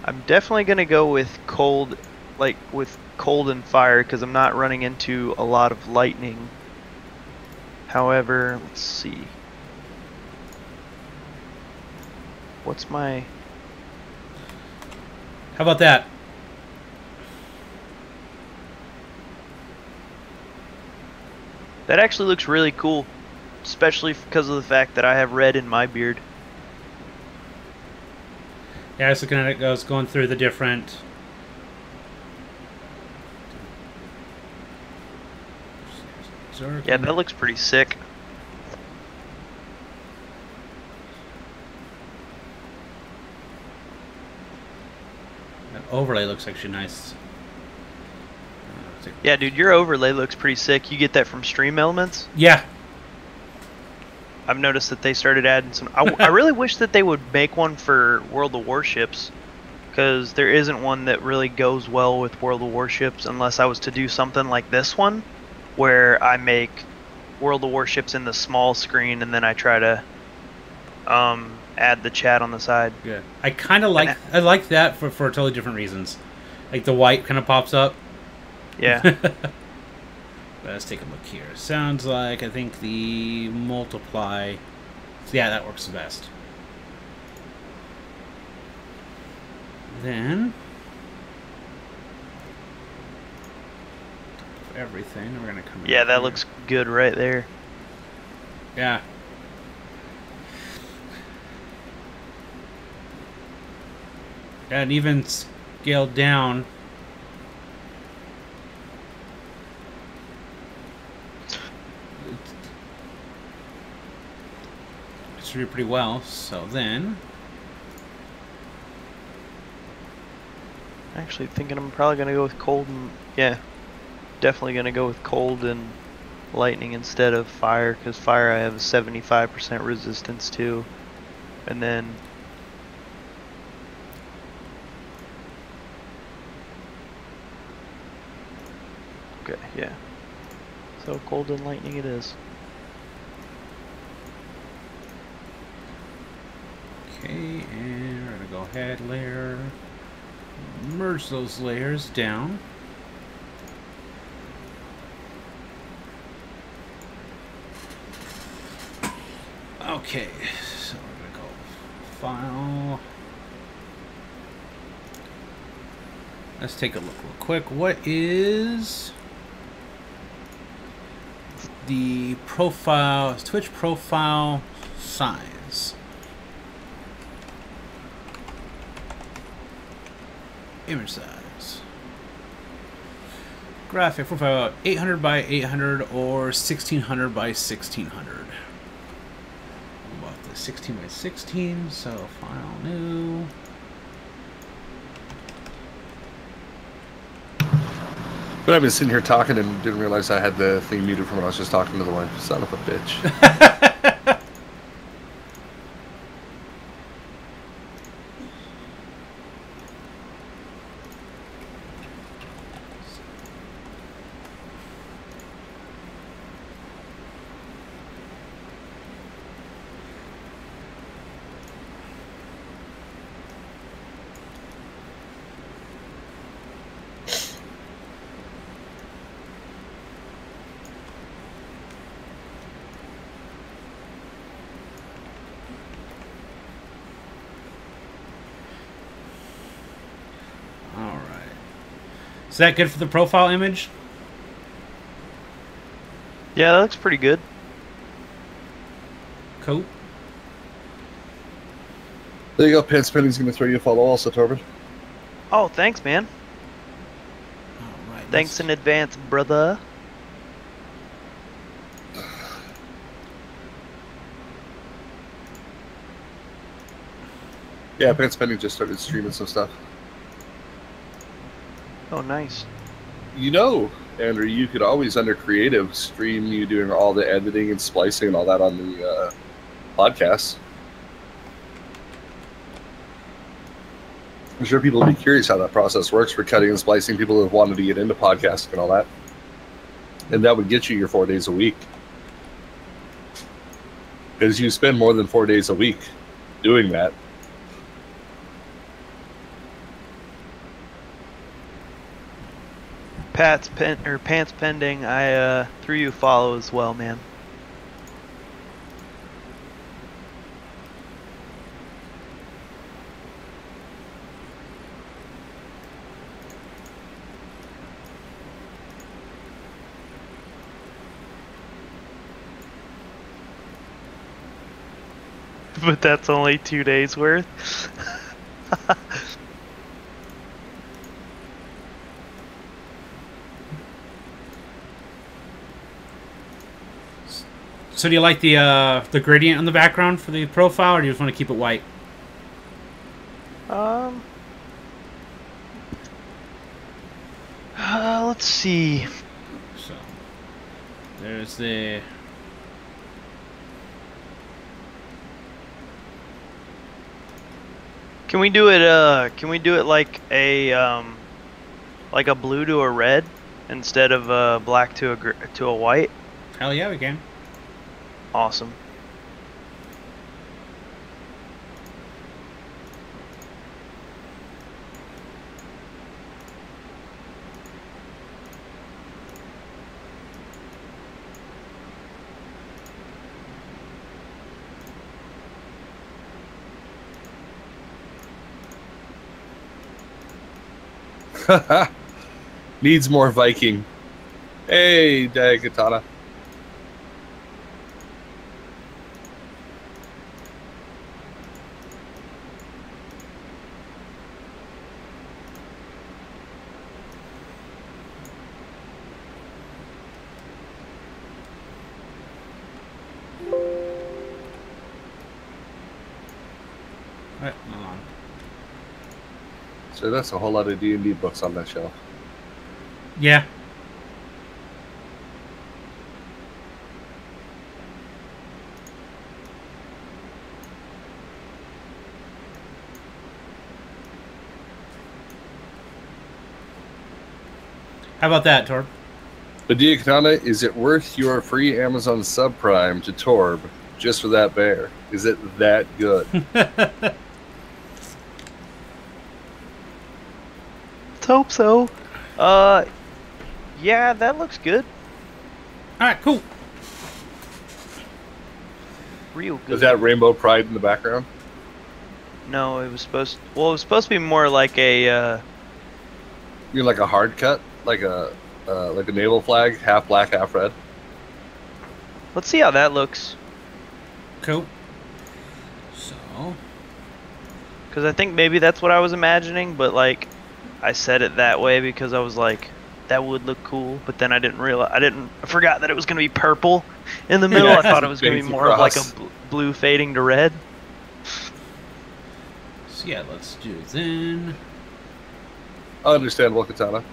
I'm definitely gonna go with cold, like with cold and fire, because I'm not running into a lot of lightning. However, let's see. What's my... How about that? That actually looks really cool, especially because of the fact that I have red in my beard. Yeah, I was looking at it. I was going through the different. Yeah, that looks pretty sick. That overlay looks actually nice. Yeah, dude, your overlay looks pretty sick. You get that from Stream Elements? Yeah. I've noticed that they started adding some... I really wish that they would make one for World of Warships, because there isn't one that really goes well with World of Warships unless I was to do something like this one, where I make World of Warships in the small screen and then I try to add the chat on the side. Yeah. I kind of like... I like that for totally different reasons. Like the white kind of pops up. Yeah. Let's take a look here. Sounds like I think the multiply. Yeah, that works the best. Then everything we're gonna come. Yeah, that here. looks good right there. Yeah. And even scaled down. Do pretty well. So then, Actually, thinking I'm probably gonna go with cold and definitely gonna go with cold and lightning instead of fire, because fire I have a 75% resistance to, and then okay, yeah. So cold and lightning it is. okay, and we're gonna go ahead, layer, merge those layers down. Okay, so we're gonna go file. Let's take a look real quick. What is the profile, Twitch profile size? Image size. Graphic profile 800 by 800 or 1600 by 1600. About the 16 by 16, so file new. But I've been sitting here talking and didn't realize I had the thing muted from when I was just talking to the one. Son of a bitch. Is that good for the profile image? Yeah, that looks pretty good. Cool. There you go. Pants Penny's going to throw you a follow also, Torben. Oh, thanks, man. All right. Thanks in advance, brother. Yeah, Pants Penny just started streaming some stuff. Oh, nice. You know, Andrew, you could always, under creative, stream you doing all the editing and splicing and all that on the podcast. I'm sure people will be curious how that process works for cutting and splicing people who have wanted to get into podcasting and all that. And that would get you your 4 days a week. Because you spend more than 4 days a week doing that. Pants pending. I threw you a follow as well, man. But that's only 2 days worth. So do you like the gradient on the background for the profile, or do you just want to keep it white? Let's see. So there's the. Can we do it? Can we do it like a blue to a red instead of black to a white? Hell yeah, we can. Awesome. Needs more Viking. Hey, Dagatana. Alright, hold on. So that's a whole lot of D&D books on that shelf. Yeah. How about that, Torb? But Diakana, is it worth your free Amazon subprime to Torb just for that bear? Is it that good? Let's hope so. Yeah, that looks good. Alright, cool. Real good. Is that Rainbow Pride in the background? No, it was supposed. Well, it was supposed to be more like a. You mean like a hard cut, like a naval flag, half black, half red? Let's see how that looks. Cool. So. Because I think maybe that's what I was imagining, but like, I said it that way because I was like, that would look cool. But then I didn't realize. I forgot that it was gonna be purple in the middle. Yeah, I thought it was gonna be more of like a blue fading to red. So yeah, let's do then. Understandable, Katana.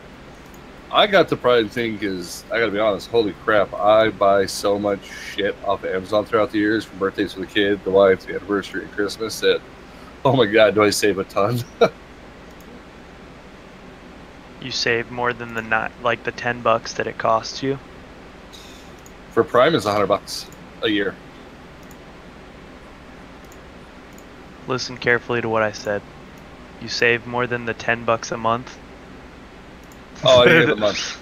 I got the pride thing because I gotta be honest. Holy crap! I buy so much shit off of Amazon throughout the years, from birthdays for the kid, the wife, the anniversary, and Christmas. That, oh my god, do I save a ton? You save more than the like the $10 that it costs you. For Prime, it's $100 a year. Listen carefully to what I said. You save more than the $10 a month. Oh, I didn't get a month.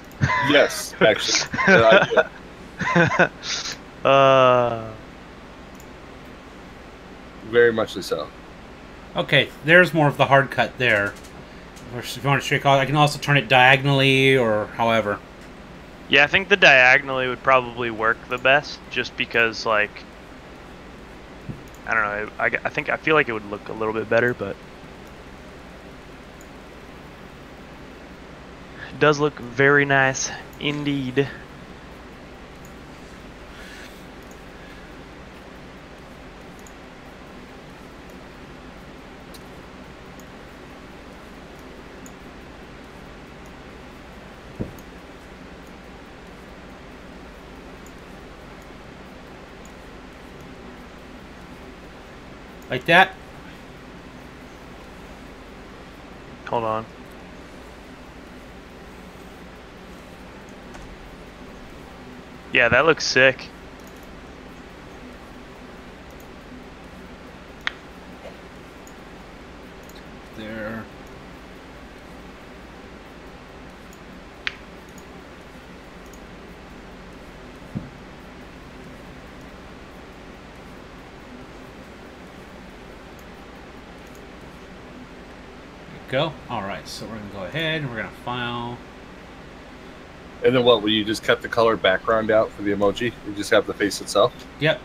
Yes, actually. Yeah, I do. Very muchly so. Okay, there's more of the hard cut there. If you want to shake off, I can also turn it diagonally or however. Yeah, I think the diagonally would probably work the best, just because, like, I don't know. I feel like it would look a little bit better, but it does look very nice indeed. Like that? Hold on. Yeah, that looks sick. There. Go. Alright, so we're going to go ahead and we're going to file. And then what? Will you just cut the color background out for the emoji? You just have the face itself? Yep.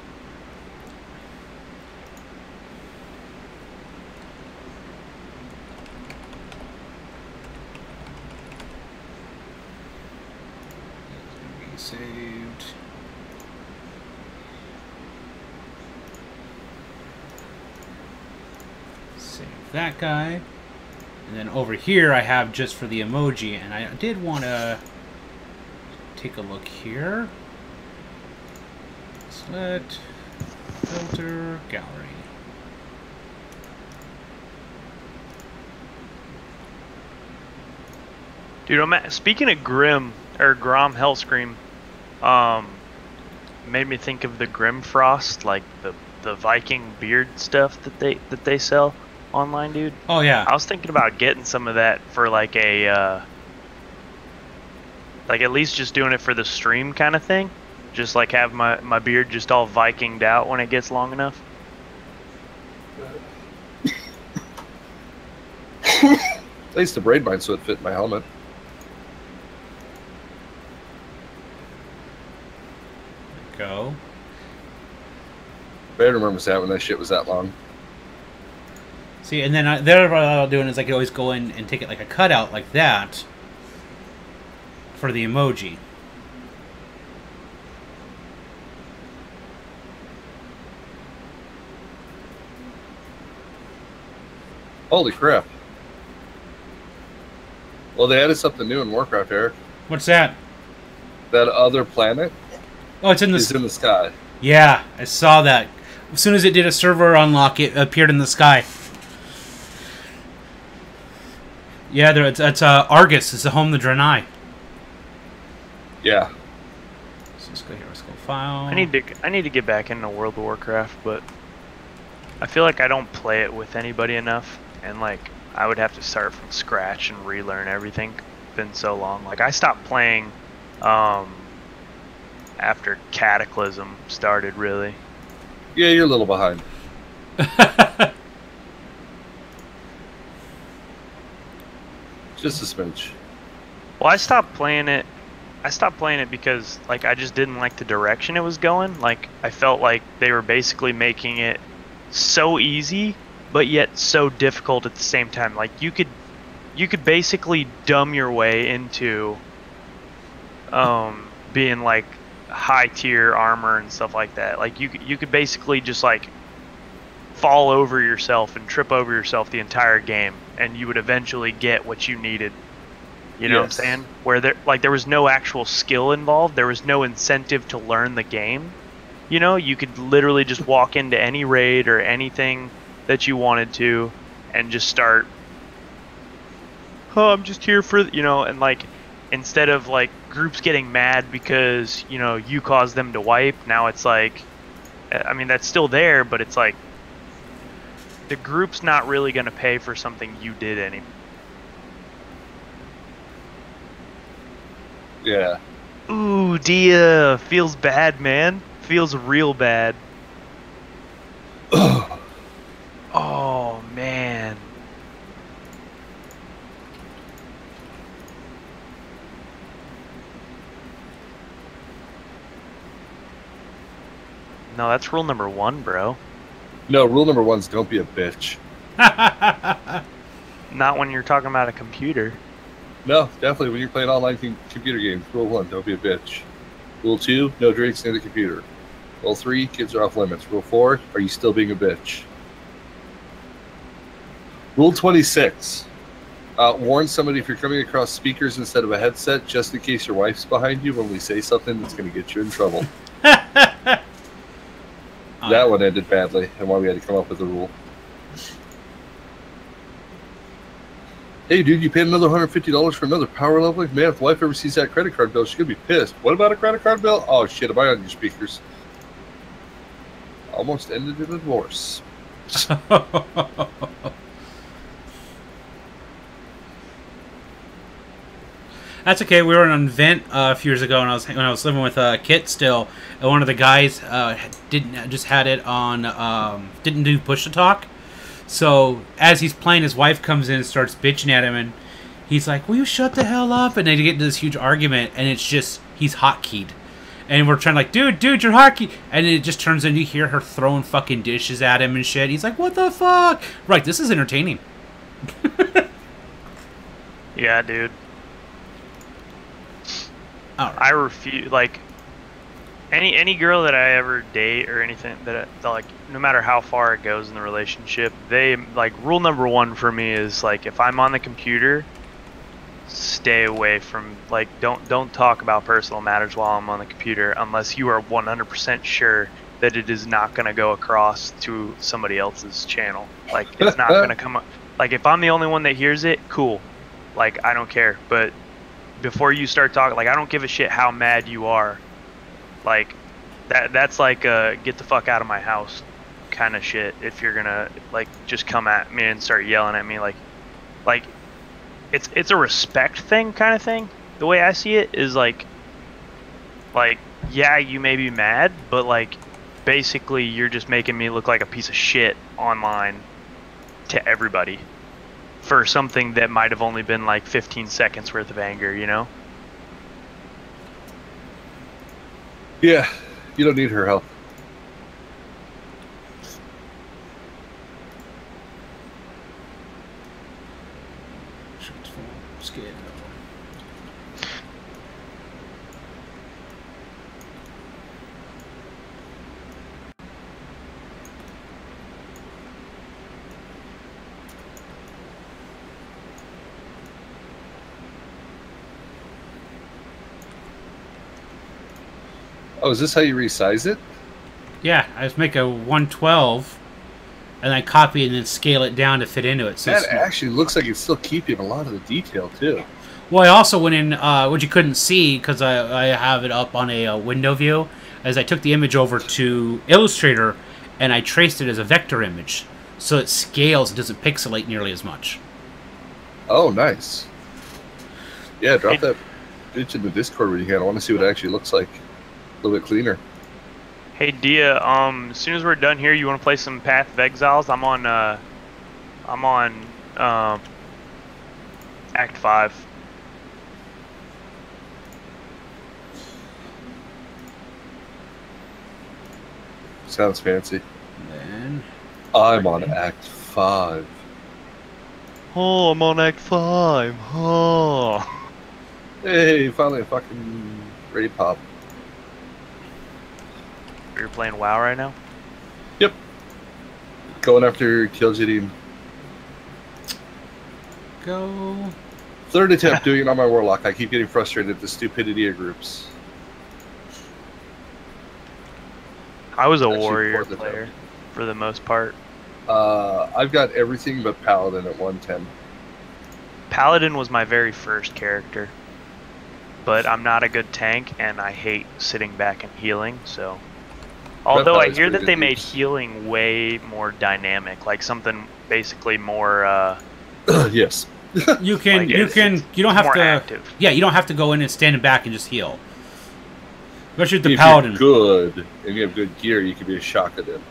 Save that guy. And then over here I have just for the emoji, and I did want to take a look here. Select, filter, gallery. Dude, speaking of Grim or Grom Hellscream, made me think of the Grimfrost, like the Viking beard stuff that they sell online, dude. Oh yeah. I was thinking about getting some of that for like a like at least just doing it for the stream kind of thing. Just like have my beard just all Vikinged out when it gets long enough. I used to braid mine so it fit my helmet. Go. Bear remembers that when that shit was that long. See, and then there what I'll do is I could always go in and take it like a cutout like that for the emoji. Holy crap. Well, they added something new in Warcraft, Eric. What's that? That other planet Oh, it's in is in the sky. Yeah, I saw that. As soon as it did a server unlock, it appeared in the sky. Yeah, it's Argus. It's the home of the Draenei. Yeah. So let's go here. Let's go file. I need to get back into World of Warcraft, but I feel like I don't play it with anybody enough, and like I would have to start from scratch and relearn everything. It's been so long. Like I stopped playing after Cataclysm started, really. Yeah, you're a little behind. Just a smidge. Well, I stopped playing it. I stopped playing it because like I just didn't like the direction it was going. Like I felt like they were basically making it so easy, but yet so difficult at the same time. Like you could basically dumb your way into being like high tier armor and stuff like that. Like you could basically just like fall over yourself and trip over yourself the entire game, and you would eventually get what you needed. You know what I'm saying? Where there was no actual skill involved. There was no incentive to learn the game. You know, you could literally just walk into any raid or anything that you wanted to and just start, oh, I'm just here for, you know, and like instead of like groups getting mad because, you know, you caused them to wipe, now it's like, I mean, that's still there, but it's like the group's not really going to pay for something you did anymore. Yeah. Ooh, Dia. Feels bad, man. Feels real bad. Oh, man. No, that's rule number 1, bro. No, rule number 1 is don't be a bitch. Not when you're talking about a computer. No, definitely when you're playing online computer games. Rule 1, don't be a bitch. Rule 2, no drinks near the computer. Rule 3, kids are off limits. Rule 4, are you still being a bitch? Rule 26, warn somebody if you're coming across speakers instead of a headset, just in case your wife's behind you when we say something that's going to get you in trouble. That one ended badly, and why we had to come up with a rule. Hey, dude, you paid another $150 for another power leveling? Man, if the wife ever sees that credit card bill, she's going to be pissed. What about a credit card bill? Oh, shit, am I on your speakers? Almost ended in a divorce. That's okay. We were on an event a few years ago, and when I was living with Kit still, and one of the guys had it on didn't do push to talk. So as he's playing, his wife comes in and starts bitching at him, and he's like, "Will you shut the hell up?" And they get into this huge argument, and it's just he's hotkeyed, and we're trying like, dude, you're hotkeyed, and it just turns into you hear her throwing fucking dishes at him and shit. He's like, "What the fuck?" Right, this is entertaining. Yeah, dude. Right. I refuse, like, Any girl that I ever date or anything that like, no matter how far it goes in the relationship, they like rule number one for me is like if I'm on the computer, stay away from like don't talk about personal matters while I'm on the computer unless you are 100% sure that it is not going to go across to somebody else's channel. Like it's not going to come up. Like if I'm the only one that hears it, cool. Like I don't care. But before you start talking, like I don't give a shit how mad you are. Like that's like get the fuck out of my house kind of shit. If you're gonna like just come at me and start yelling at me, like it's a respect thing kind of thing. The way I see it is like yeah, you may be mad, but like basically you're just making me look like a piece of shit online to everybody for something that might have only been like 15 seconds worth of anger, you know? Yeah, you don't need her help. Scared. Oh, is this how you resize it? Yeah, I just make a 112, and I copy and then scale it down to fit into it. So That actually looks like it's still keeping a lot of the detail, too. well, I also went in, what you couldn't see, because I have it up on a window view, as I took the image over to Illustrator, and I traced it as a vector image, so it scales, it doesn't pixelate nearly as much. Oh, nice. Yeah, drop that bitch in the Discord when you can. I want to see what it actually looks like. A little bit cleaner. Hey Dia, as soon as we're done here, you want to play some Path of Exiles? I'm on Act 5. Sounds fancy. Then I'm on Act 5. Oh, I'm on Act 5. Oh. Hey, finally a fucking raid pop. You're playing WoW right now? Yep. Going after Kil'jaeden. go. Third attempt doing it on my Warlock. I keep getting frustrated at the stupidity of groups. I was a Actually, warrior fourth player attempt. for the most part. I've got everything but Paladin at 110. Paladin was my very first character. But I'm not a good tank, and I hate sitting back and healing, so... Although I hear that they made healing way more dynamic, like something basically more, Yes. You can, Like, you don't have more to, active. yeah, you don't have to go in and stand back and just heal. Especially with the If Paladin. you're good and you have good gear, you can be a Shakaden.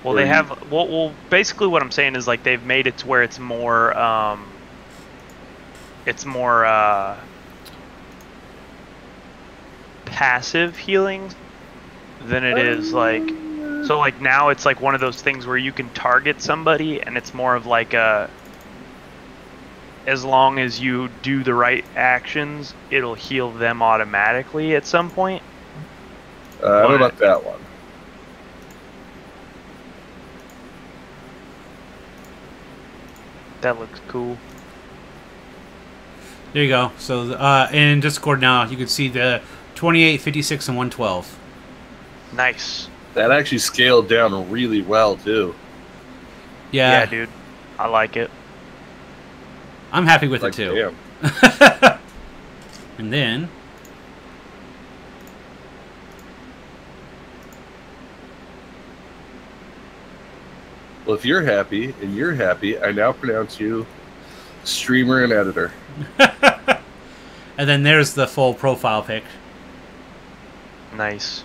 Well, they have... Well, basically what I'm saying is, like, they've made it to where it's more, passive healing than it is, like... So, like, now it's, like, one of those things where you can target somebody, and it's more of, like, a... As long as you do the right actions, it'll heal them automatically at some point. I don't know about that one. That looks cool. There you go. So in Discord now, you can see the 28, 56, and 112. Nice. That actually scaled down really well, too. Yeah, Yeah, dude. I like it. I'm happy with Like, it too. damn. And then, Well, if you're happy and you're happy, I now pronounce you streamer and editor. and then there's the full profile pic. Nice.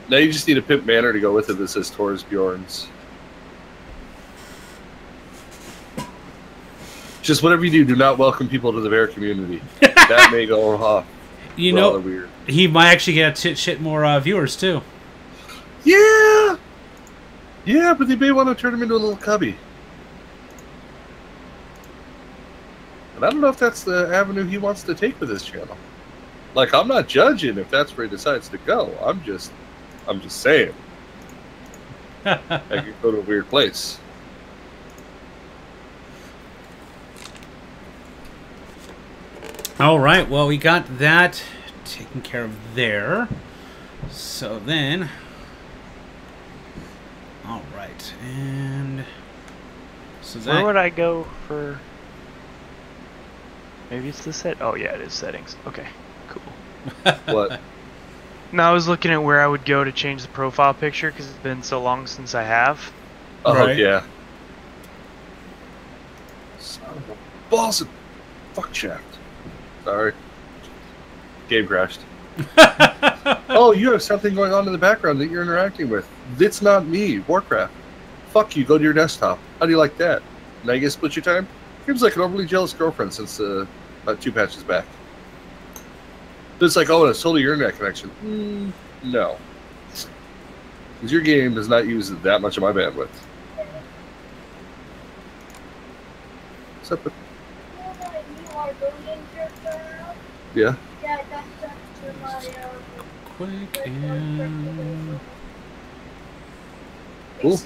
Now you just need a pimp banner to go with it that says Taurus Bjorns. Just whatever you do not welcome people to the bear community. That may go off. You know, rather weird. he might actually get shit more viewers too. Yeah! Yeah, but they may want to turn him into a little cubby. And I don't know if that's the avenue he wants to take with his channel. Like, I'm not judging if that's where he decides to go. I'm just saying. I could go to a weird place. All right, well, we got that taken care of there. So then, all right, and so where would I go for? Maybe it's the set. Oh yeah, it is settings. Okay, cool. What? No, I was looking at where I would go to change the profile picture because it's been so long since I have. Oh Right. yeah. Son of a balls of fuck shaft. Sorry. Game crashed. Oh, you have something going on in the background that you're interacting with. It's not me, Warcraft. Fuck you, go to your desktop. How do you like that? Now you get split your time? Seems like an overly jealous girlfriend since about 2 patches back. It's like, oh, it's totally your internet connection. No. Because your game does not use that much of my bandwidth. Except with... Yeah. quick and Cool.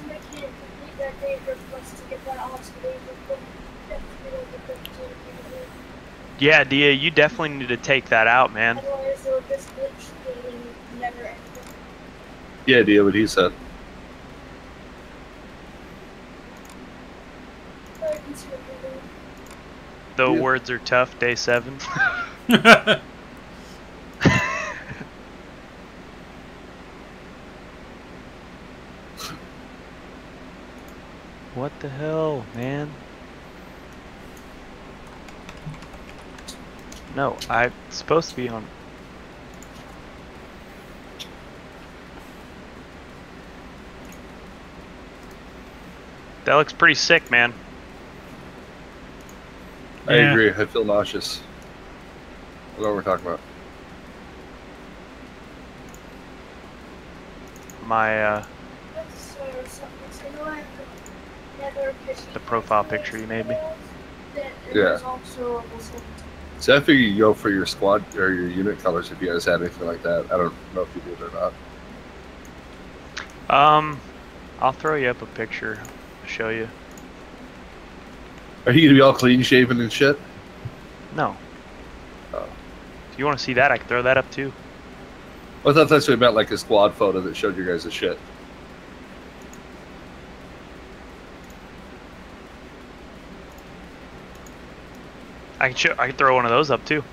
Yeah, Dia, you definitely need to take that out, man. Yeah, deal what he said. Though Yeah. words are tough, day 7. What the hell, man? No, I'm supposed to be on. That looks pretty sick, man. I Yeah. agree. I feel nauseous. I know what we're talking about. My, the profile picture you made me. Yeah. So I figure you go for your squad or your unit colors if you guys had anything like that. I don't know if you did or not. I'll throw you up a picture. Show you. Are you gonna be all clean shaven and shit? No. Oh. If you want to see that, I can throw that up too. I thought that's what you meant, like a squad photo that showed you guys the shit. I can throw one of those up too.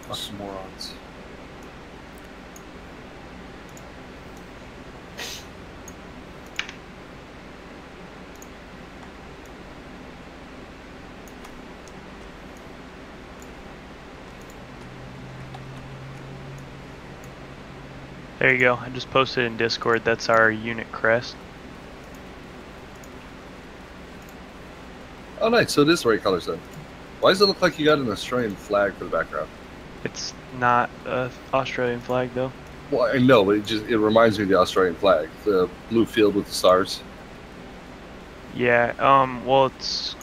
Fucking morons. There you go. I just posted in Discord. That's our unit crest. Oh, nice. So it is the right colors then. Why does it look like you got an Australian flag for the background? It's not a Australian flag though. Well, I know, but it reminds me of the Australian flag, the blue field with the stars. Yeah. Well, it's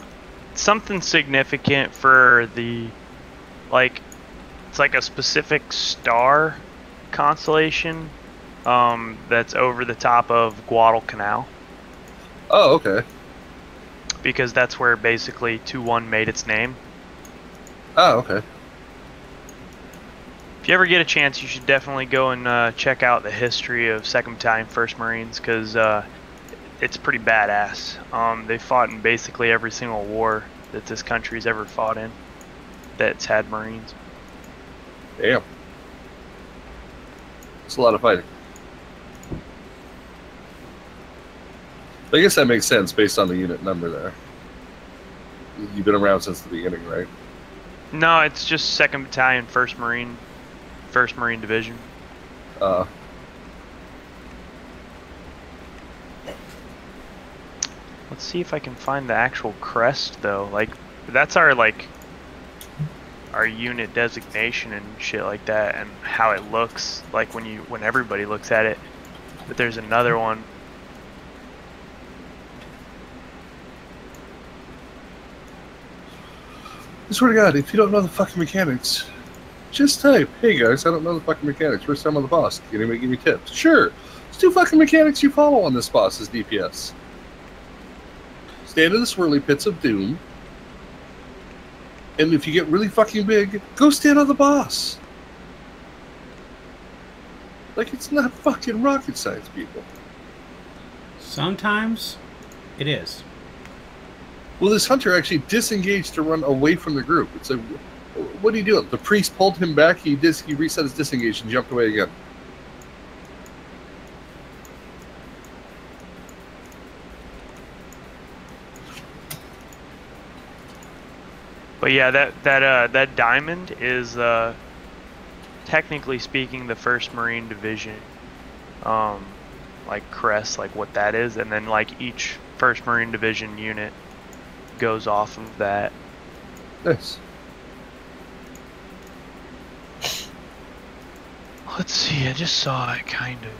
something significant for the, like, it's like a specific star constellation. That's over the top of Guadalcanal. Oh, okay. Because that's where basically 2-1 made its name. Oh, okay. If you ever get a chance, you should definitely go and check out the history of 2nd Battalion 1st Marines, because it's pretty badass. They fought in basically every single war that this country's ever fought in that's had Marines. Damn. It's a lot of fighting. I guess that makes sense based on the unit number there. You've been around since the beginning, right? No, it's just 2nd Battalion 1st Marine Division. Let's see if I can find the actual crest though. Like, that's our like our unit designation and shit like that, and how it looks like when everybody looks at it. But there's another one. I swear to God, if you don't know the fucking mechanics, just type, "Hey guys, I don't know the fucking mechanics. First time on the boss. Can anybody give me tips?" Sure. There's 2 fucking mechanics you follow on this boss's DPS. Stand in the swirly pits of doom. And if you get really fucking big, go stand on the boss. Like, it's not fucking rocket science, people. Sometimes it is. Well, this hunter actually disengaged to run away from the group. It's like, what are you doing? The priest pulled him back. He reset his disengage and jumped away again. But yeah, that diamond is technically speaking the 1st Marine Division, like crest, like what that is, and then like each 1st Marine Division unit goes off of that. Nice. Let's see, I just saw it kind of.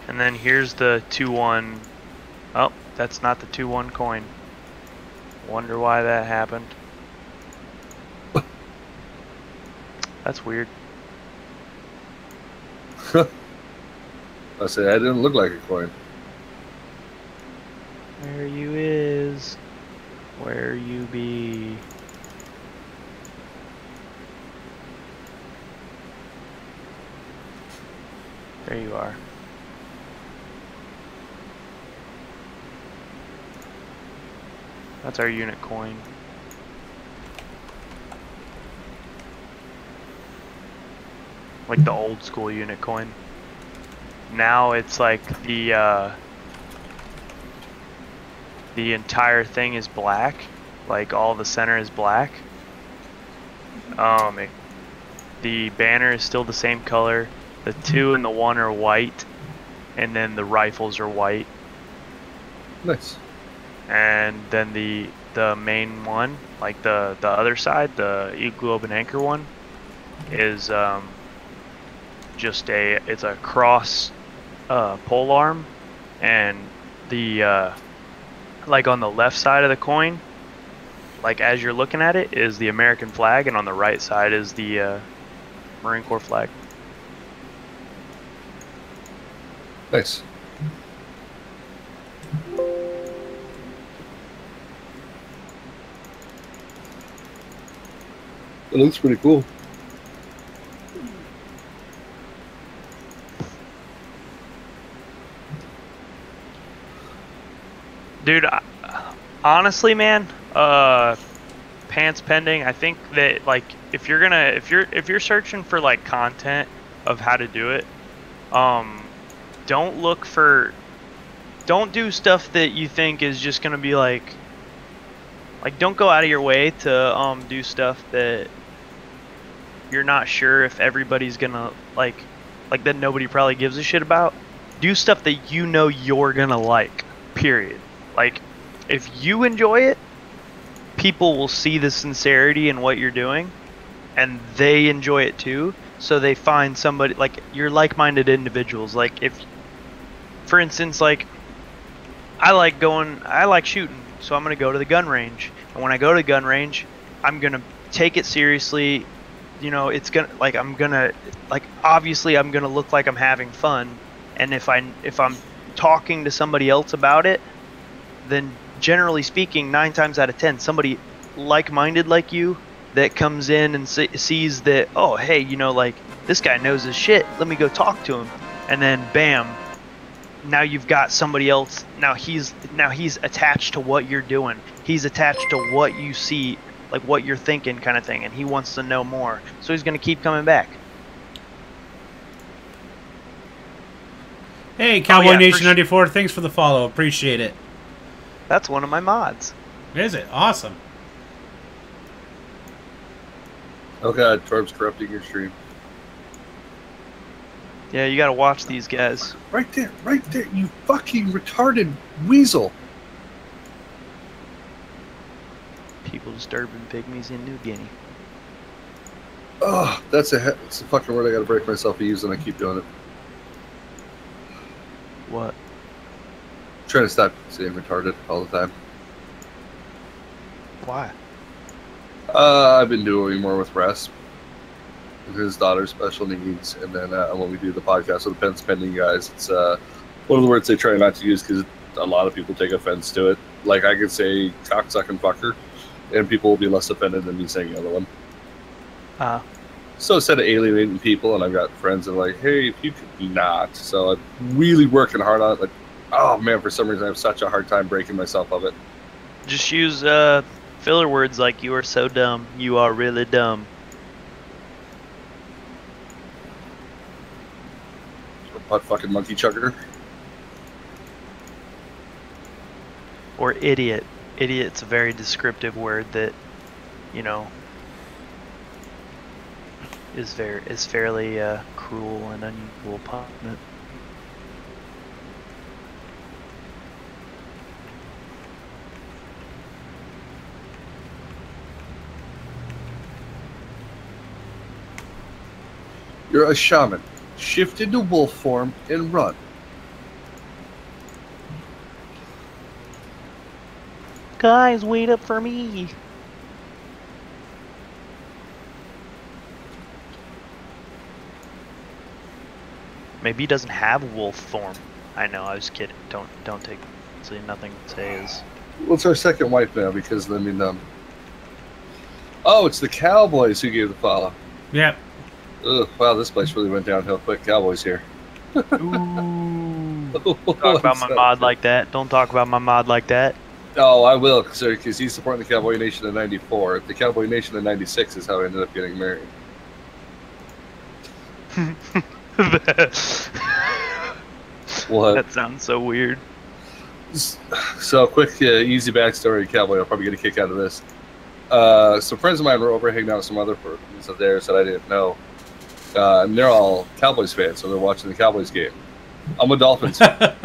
And then here's the 2-1. Oh, that's not the 2-1 coin. Wonder why that happened. That's weird. I said, I didn't look like a coin. Where you is, where you be. There you are. That's our unit coin. Like the old school unit coin. Now it's like the entire thing is black. Like all the center is black. The banner is still the same color. The 2 and the 1 are white, and then the rifles are white. Nice. And then the main one, like the other side, the globe and anchor one, is just it's a cross pole arm, and the like on the left side of the coin, like as you're looking at it, is the American flag, and on the right side is the Marine Corps flag. Nice. It looks pretty cool. Dude, honestly, man, pants pending. I think that like if you're searching for like content of how to do it, don't do stuff that you think is just gonna be like don't go out of your way to do stuff that you're not sure if everybody's gonna like that nobody probably gives a shit about. Do stuff that you know you're gonna like, period. Like, if you enjoy it, people will see the sincerity in what you're doing, and they enjoy it too, so they find somebody, like, you're like-minded individuals. Like, if, for instance, like, I like shooting, so I'm gonna go to the gun range, and when I go to the gun range, I'm gonna take it seriously. You know, it's gonna, like, obviously I'm gonna look like I'm having fun, and if I'm talking to somebody else about it, then generally speaking, 9 times out of 10, somebody like-minded like you that comes in and sees that, oh, hey, you know, like, this guy knows his shit, let me go talk to him, and then bam, now you've got somebody else. Now he's attached to what you're doing. He's attached to what you see, like what you're thinking, kind of thing, and he wants to know more. So he's gonna keep coming back. Hey, Cowboy Nation 94, thanks for the follow. Appreciate it. That's one of my mods. Is it? Awesome. Oh god, Torb's corrupting your stream. Yeah, you gotta watch these guys. Right there, you fucking retarded weasel. People disturbing pygmies in New Guinea. Oh, that's a fucking word I gotta break myself to use, and I keep doing it. What? I'm trying to stop saying retarded all the time. Why? I've been doing more with Rest and his daughter's special needs, and then when we do the podcast with the Pen Spending guys, it's one of the words they try not to use because a lot of people take offense to it. Like I could say cocksucking fucker, and people will be less offended than me saying the other one. So instead of alienating people, and I've got friends that are like, hey, if you could not. So I'm really working hard on it. Like, oh man, for some reason I have such a hard time breaking myself of it. Just use filler words like "you are so dumb," "you are really dumb," Butt fucking monkey chugger. or "idiot." Idiot's a very descriptive word that, you know, is fairly cruel and unusual punishment. You're a shaman. Shift into wolf form and run. Guys, wait up for me. Maybe he doesn't have wolf form. I know, I was kidding. Don't take nothing to say is. Well, it's our second wife now because, I mean, oh, it's the Cowboys who gave the follow. Yep. Ugh, wow, this place really went downhill quick. Cowboys here. Ooh. Talk about my mod like that. Don't talk about my mod like that. Oh, I will, because he's supporting the Cowboy Nation in '94. The Cowboy Nation in '96 is how I ended up getting married. What? That sounds so weird. So, quick, easy backstory, Cowboy. I'll probably get a kick out of this. Some friends of mine were over hanging out with some other friends of theirs that I didn't know. And they're all Cowboys fans, so they're watching the Cowboys game. I'm a Dolphins fan.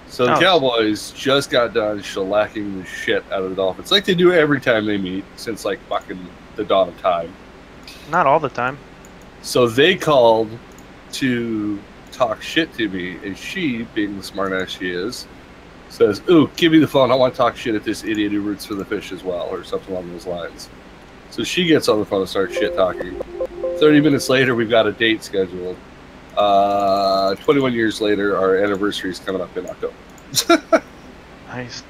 So the Cowboys just got done shellacking the shit out of the Dolphins, like they do every time they meet since like fucking the dawn of time. Not all the time. So they called to talk shit to me, and she, being the smartass she is, says, "Ooh, give me the phone. I want to talk shit at this idiot who roots for the fish as well," or something along those lines. So she gets on the phone and starts shit talking. 30 minutes later, we've got a date scheduled. 21 years later, our anniversary is coming up in October. Nice.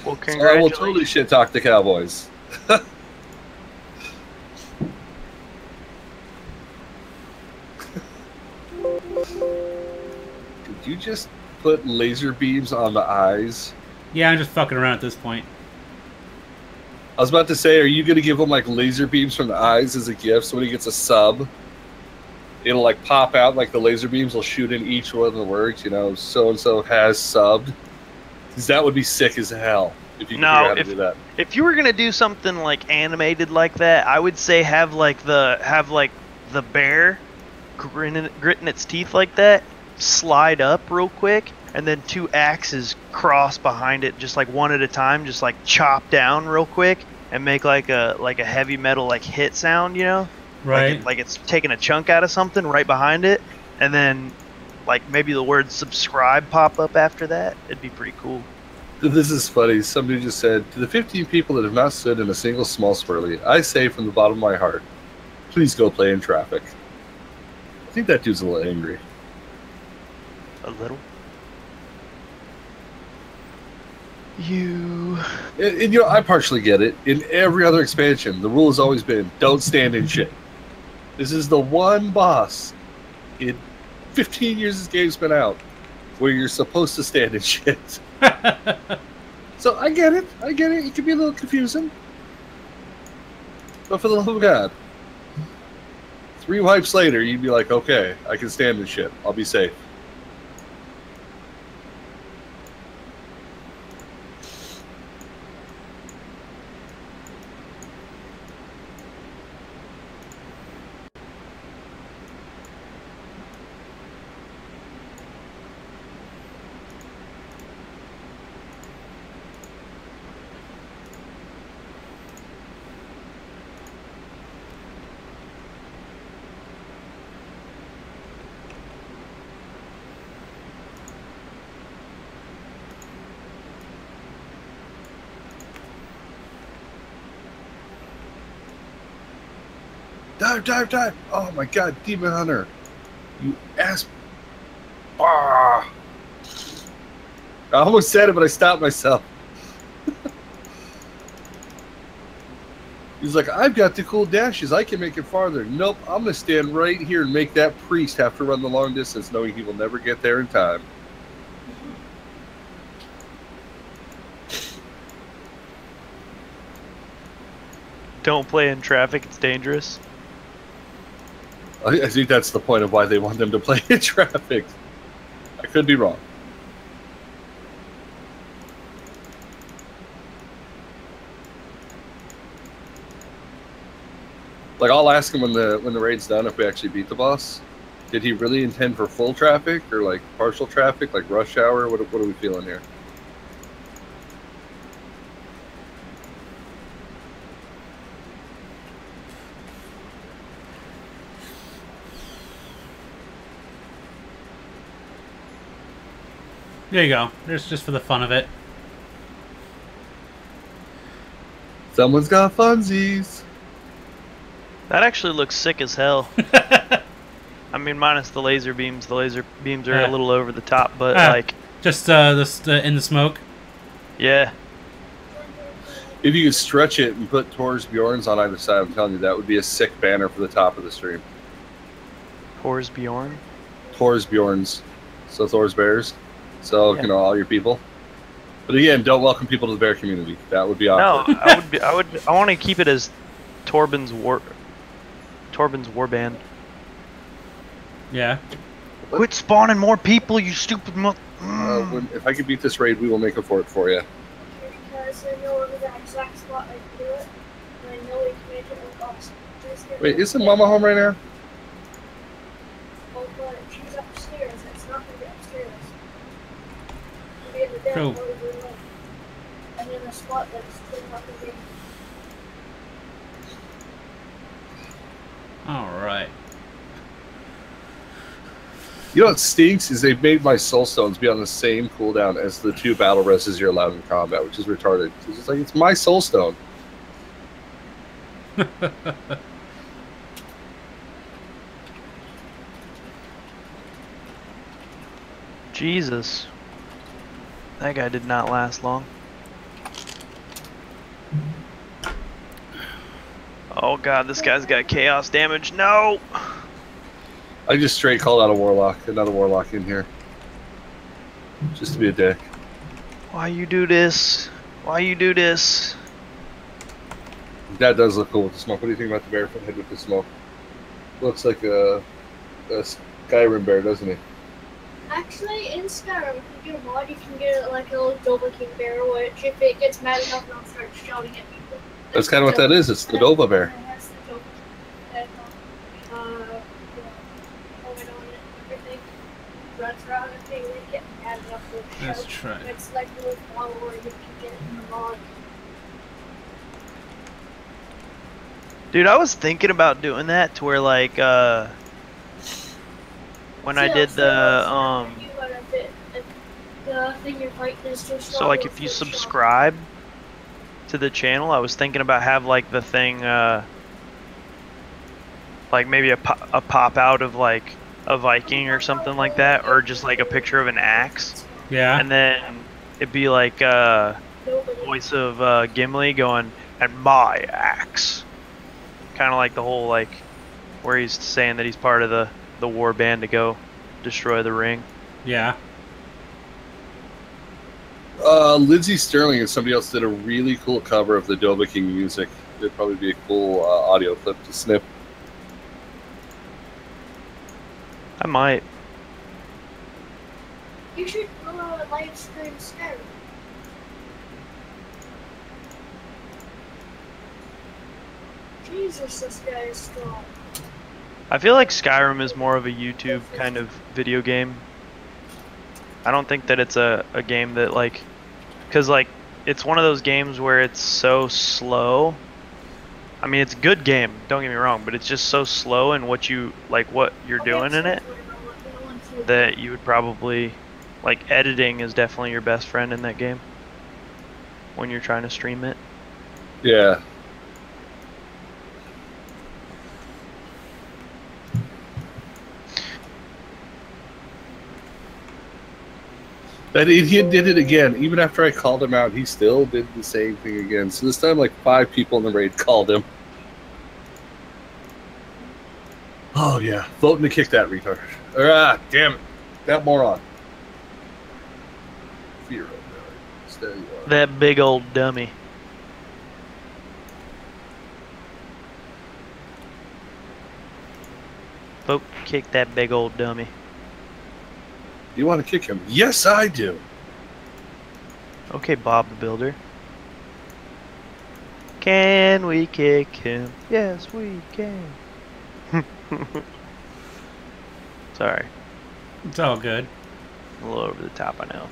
Well, So I will totally shit talk the Cowboys. Did you just put laser beams on the eyes? Yeah, I'm just fucking around at this point. I was about to say, are you going to give him like laser beams from the eyes as a gift? So when he gets a sub, it'll like pop out, like the laser beams will shoot in each one of the words, you know, so-and-so has subbed. Because that would be sick as hell if you could figure out how to do that. If you were going to do something like animated like that, I would say have the bear gritting its teeth like that, slide up real quick, and then two axes cross behind it, just like one at a time, just like chop down real quick, and make like a heavy metal like hit sound, you know? Right. Like it's taking a chunk out of something right behind it, and then like maybe the word subscribe pop up after that. It'd be pretty cool. This is funny. Somebody just said, to the 15 people that have not stood in a single small swirly, I say from the bottom of my heart, please go play in traffic. I think that dude's a little angry. A little? You... And you know, I partially get it. In every other expansion, the rule has always been, don't stand in shit. This is the one boss in 15 years this game's been out where you're supposed to stand and shit. So I get it. It can be a little confusing. But for the love of God, 3 wipes later, you'd be like, okay, I can stand this shit. I'll be safe. Dive. Oh my God, Demon Hunter. You ass. Ah. I almost said it, but I stopped myself. He's like, I've got the cool dashes. I can make it farther. Nope, I'm going to stand right here and make that priest have to run the long distance knowing he will never get there in time. Don't play in traffic, it's dangerous. I think that's the point of why they want them to play in traffic. I could be wrong. Like, I'll ask him when the raid's done if we actually beat the boss. Did he really intend for full traffic or like partial traffic, like rush hour? What are we feeling here? There you go. There's just for the fun of it. Someone's got funsies. That actually looks sick as hell. I mean, minus the laser beams. The laser beams are a little over the top, but like... Just in the smoke? Yeah. If you could stretch it and put Tor's Bjorns on either side, I'm telling you, that would be a sick banner for the top of the stream. Tor's Bjorn? Tor's Bjorns. So Thor's Bears. So, you know, all your people. But again, don't welcome people to the bear community. That would be awkward. No, I want to keep it as Torben's warband. Yeah. Quit spawning more people, you stupid If I could beat this raid, we will make a fort for you. Because I know the exact spot I can do it, and I know we can make it look awesome. Wait, isn't Mama home right now? Oh, but she's upstairs. It's not going to be upstairs. It'll be in the den, Cool. and in a spot that's still not going to be. Alright. You know what stinks is they've made my soul stones be on the same cooldown as the 2 battle rests you're allowed in combat, which is retarded. It's just like, it's my soul stone. Jesus. That guy did not last long. Oh god, this guy's got chaos damage. No! I just straight called out a warlock, another warlock in here. Just to be a dick. Why you do this? Why you do this? That does look cool with the smoke. What do you think about the barefoot head with the smoke? Looks like a Skyrim bear, doesn't he? Actually, in Skyrim, if you do a mod, you can get like a little Double King bear, which if it gets mad enough, it'll start shouting at people. That's kind of what that is. It's the Dova bear. And it has the Dova head on it, everything. Runs around and they get mad enough to Let's shout. try. It's like a little follower you can get in the mod. Dude, I was thinking about doing that to where like when I did the thing you're fighting is just so like if you subscribe to the channel, I was thinking about have like the thing like maybe a pop out of like a Viking or something like that, or just like a picture of an axe. Yeah. And then it'd be like voice of Gimli going, and my axe. Kind of like the whole like where he's saying that he's part of the war band to go destroy the ring. Yeah. Lindsey Sterling and somebody else did a really cool cover of the Adobe King music. It'd probably be a cool audio clip to snip. I might. You should live stream Skyrim. Jesus, this guy is strong. I feel like Skyrim is more of a YouTube kind of video game. I don't think that it's a game that like, cause like it's one of those games where it's so slow. I mean, it's a good game, don't get me wrong, but it's just so slow in what you like, what you're doing in it, that you would probably like editing is definitely your best friend in that game when you're trying to stream it. Yeah. That idiot did it again. Even after I called him out, he still did the same thing again. So this time, like 5 people in the raid called him. Oh yeah, voting to kick that retard. Ah, damn it, that moron. Fear of that. There you are. That big old dummy. Vote kick that big old dummy. You want to kick him? Yes, I do. Okay, Bob the Builder. Can we kick him? Yes, we can. Sorry. It's all good. A little over the top, I know.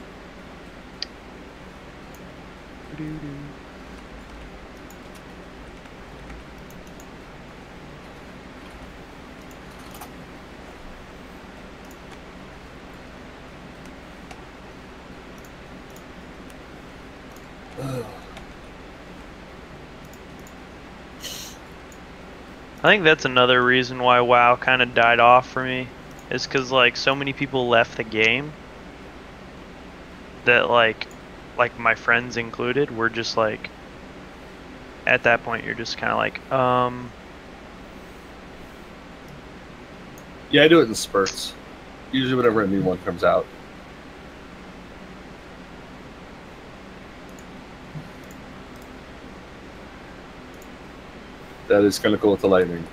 I think that's another reason why WoW kind of died off for me, is because like so many people left the game that like my friends included were just like, at that point you're just kind of like Yeah, I do it in spurts. Usually whenever a new one comes out. That is going to go with the lightning.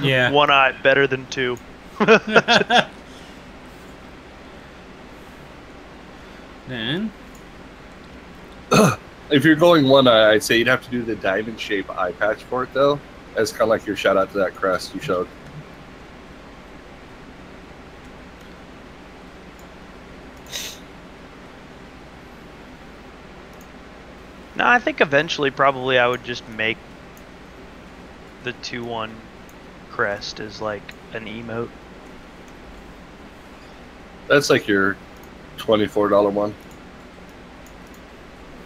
Yeah. one eye better than two. Then If you're going one eye, I'd say you'd have to do the diamond shape eye patch for it, though. As kind of like your shout out to that crest you showed. No, I think eventually probably I would just make the 2-1 crest as like an emote. That's like your $24 one.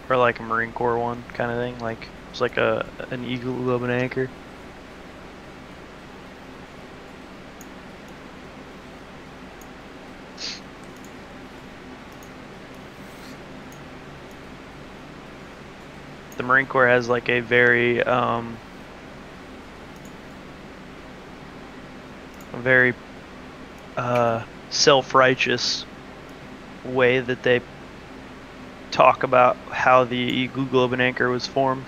Or like a Marine Corps one kind of thing. Like it's like an eagle globe and anchor. The Marine Corps has like a very self-righteous way that they talk about how the eagle globe and anchor was formed.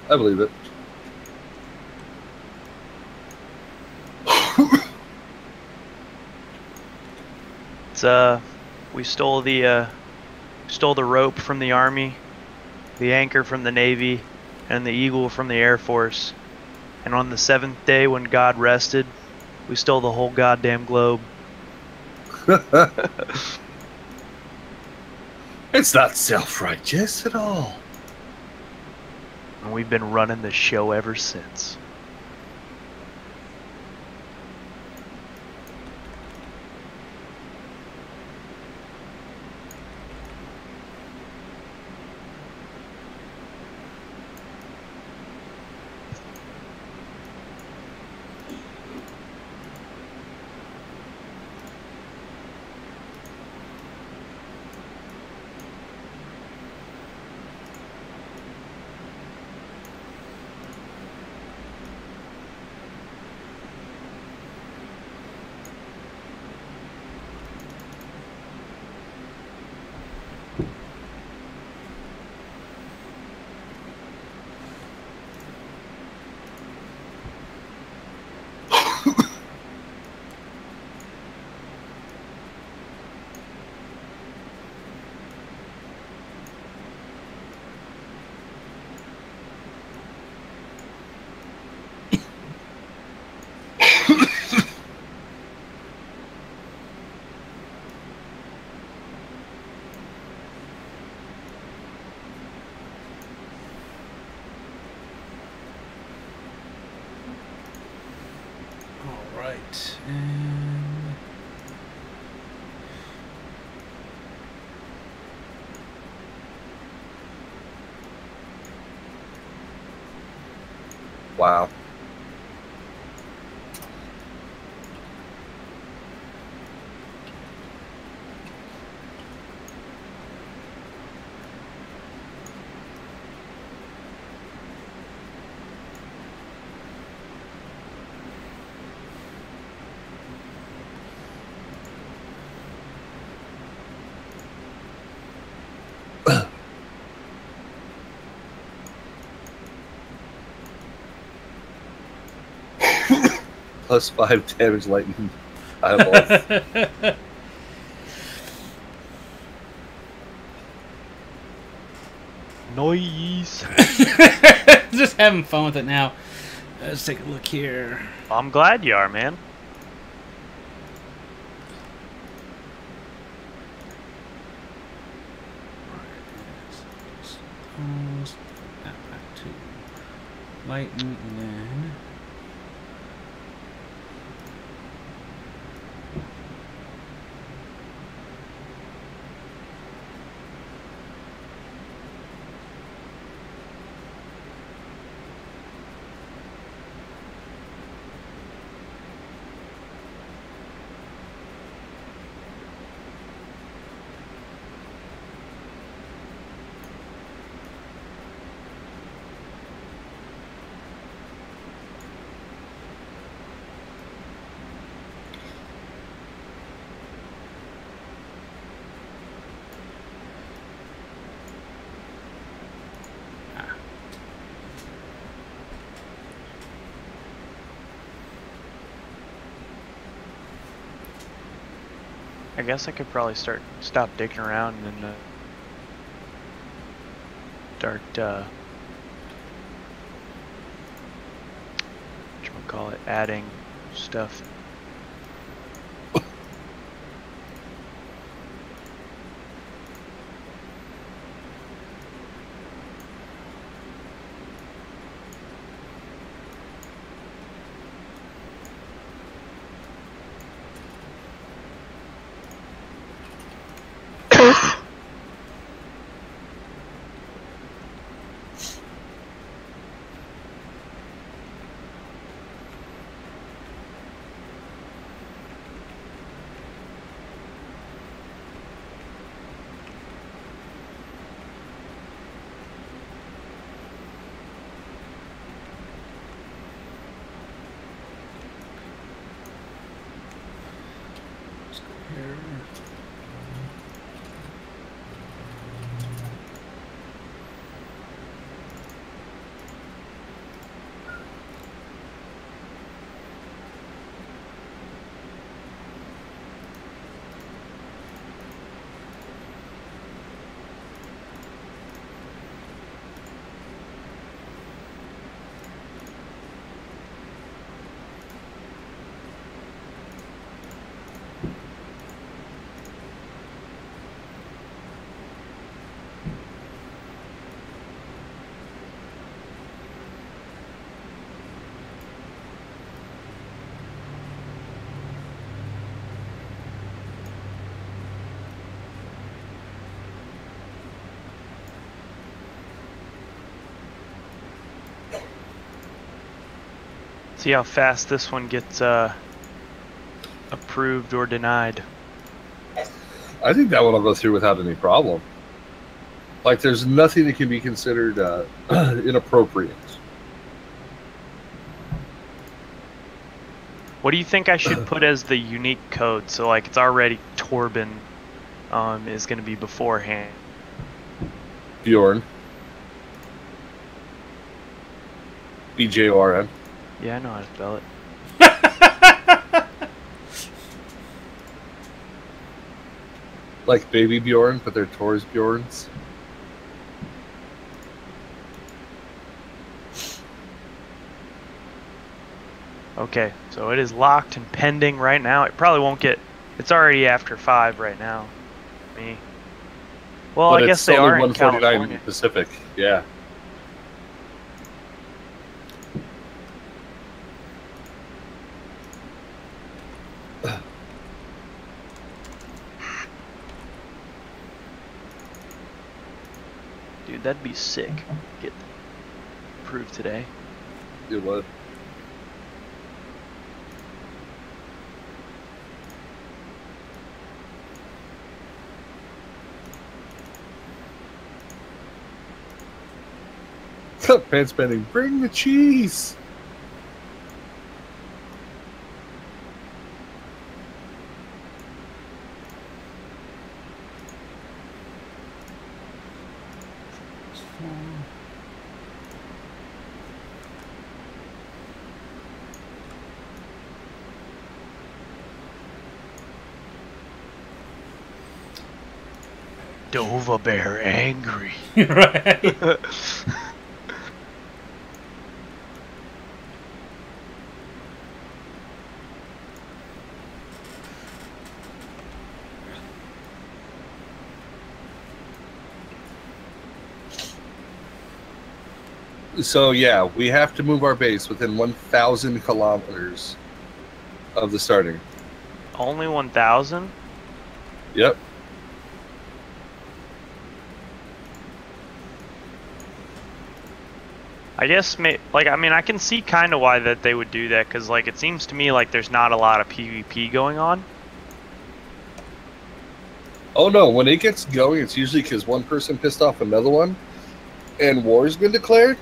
I believe it. It's we stole the rope from the Army, the anchor from the Navy, and the eagle from the Air Force. And on the 7th day when God rested, we stole the whole goddamn globe. It's not self-righteous at all. And we've been running the show ever since. right. And wow. +5 damage lightning eyeballs. Noise. just having fun with it now. Let's take a look here. I'm glad you are, man. Back to lightning and then. I guess I could probably stop digging around and start whatchamacallit, adding stuff. See how fast this one gets approved or denied. I think that one will go through without any problem. Like, there's nothing that can be considered inappropriate. What do you think I should put as the unique code? So like it's already Torben is going to be beforehand. Bjorn. BJORN. Yeah, I know how to spell it. Like Baby Bjorn, but they're Tor's Bjorns. Okay, so it is locked and pending right now. It probably won't get... It's already after 5 right now. Me. Well, But I guess they are in 149 California. Pacific, yeah. Dude, that'd be sick. Get approved today. It would. Pants bending. Bring the cheese. Dova Bear angry. Right. So yeah, we have to move our base within 1,000 kilometers of the starting. Only 1,000? Yep. I guess, like, I mean, I can see kind of why that they would do that, because, like, it seems to me like there's not a lot of PvP going on. Oh no, when it gets going, it's usually because one person pissed off another one, and war's been declared.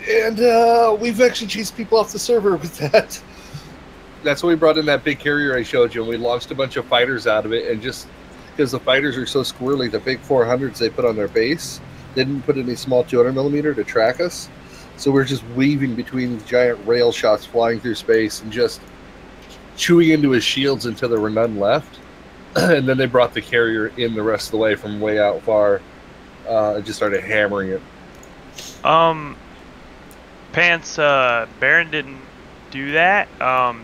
And we've actually chased people off the server with that. That's why we brought in that big carrier I showed you, and we launched a bunch of fighters out of it. And just because the fighters are so squirrely, the big 400s they put on their base, they didn't put any small 200mm to track us. So we're just weaving between giant rail shots flying through space and just chewing into his shields until there were none left. And then they brought the carrier in the rest of the way from way out far and just started hammering it. Pants, Baron didn't do that.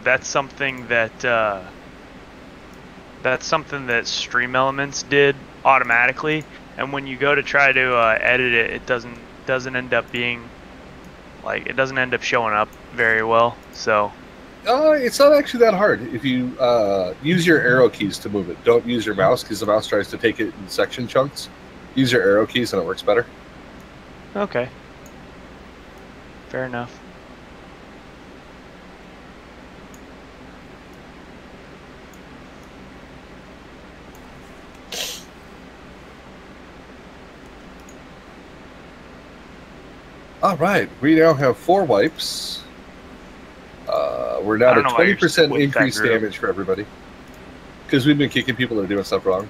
That's something that Stream Elements did automatically, and when you go to try to edit it, it doesn't end up being like, it doesn't end up showing up very well. So it's not actually that hard if you use your arrow keys to move it. Don't use your mouse because the mouse tries to take it in section chunks. Use your arrow keys and it works better. Okay. Fair enough. All right, we now have 4 wipes. We're now at a 20% increased damage for everybody because we've been kicking people that are doing stuff wrong.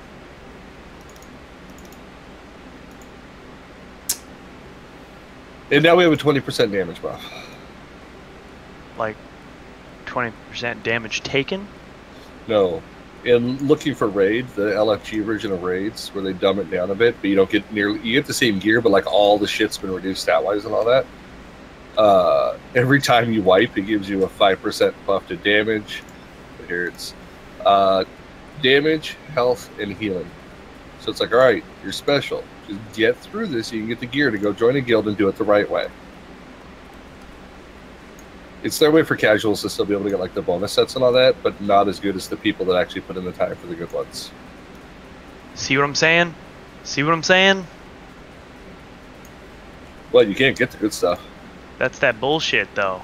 And now we have a 20% damage buff. Like 20% damage taken? No. In looking for raid, the LFG version of raids, where they dumb it down a bit, but you don't get nearly, you get the same gear, but like all the shit's been reduced stat-wise and all that. Every time you wipe, it gives you a 5% buff to damage. Here it's damage, health, and healing. So it's like, all right, you're special. Just get through this so you can get the gear to go join a guild and do it the right way. It's their way for casuals to still be able to get like the bonus sets and all that, but not as good as the people that actually put in the time for the good ones. See what I'm saying? See what I'm saying? Well, you can't get the good stuff. That's that bullshit, though.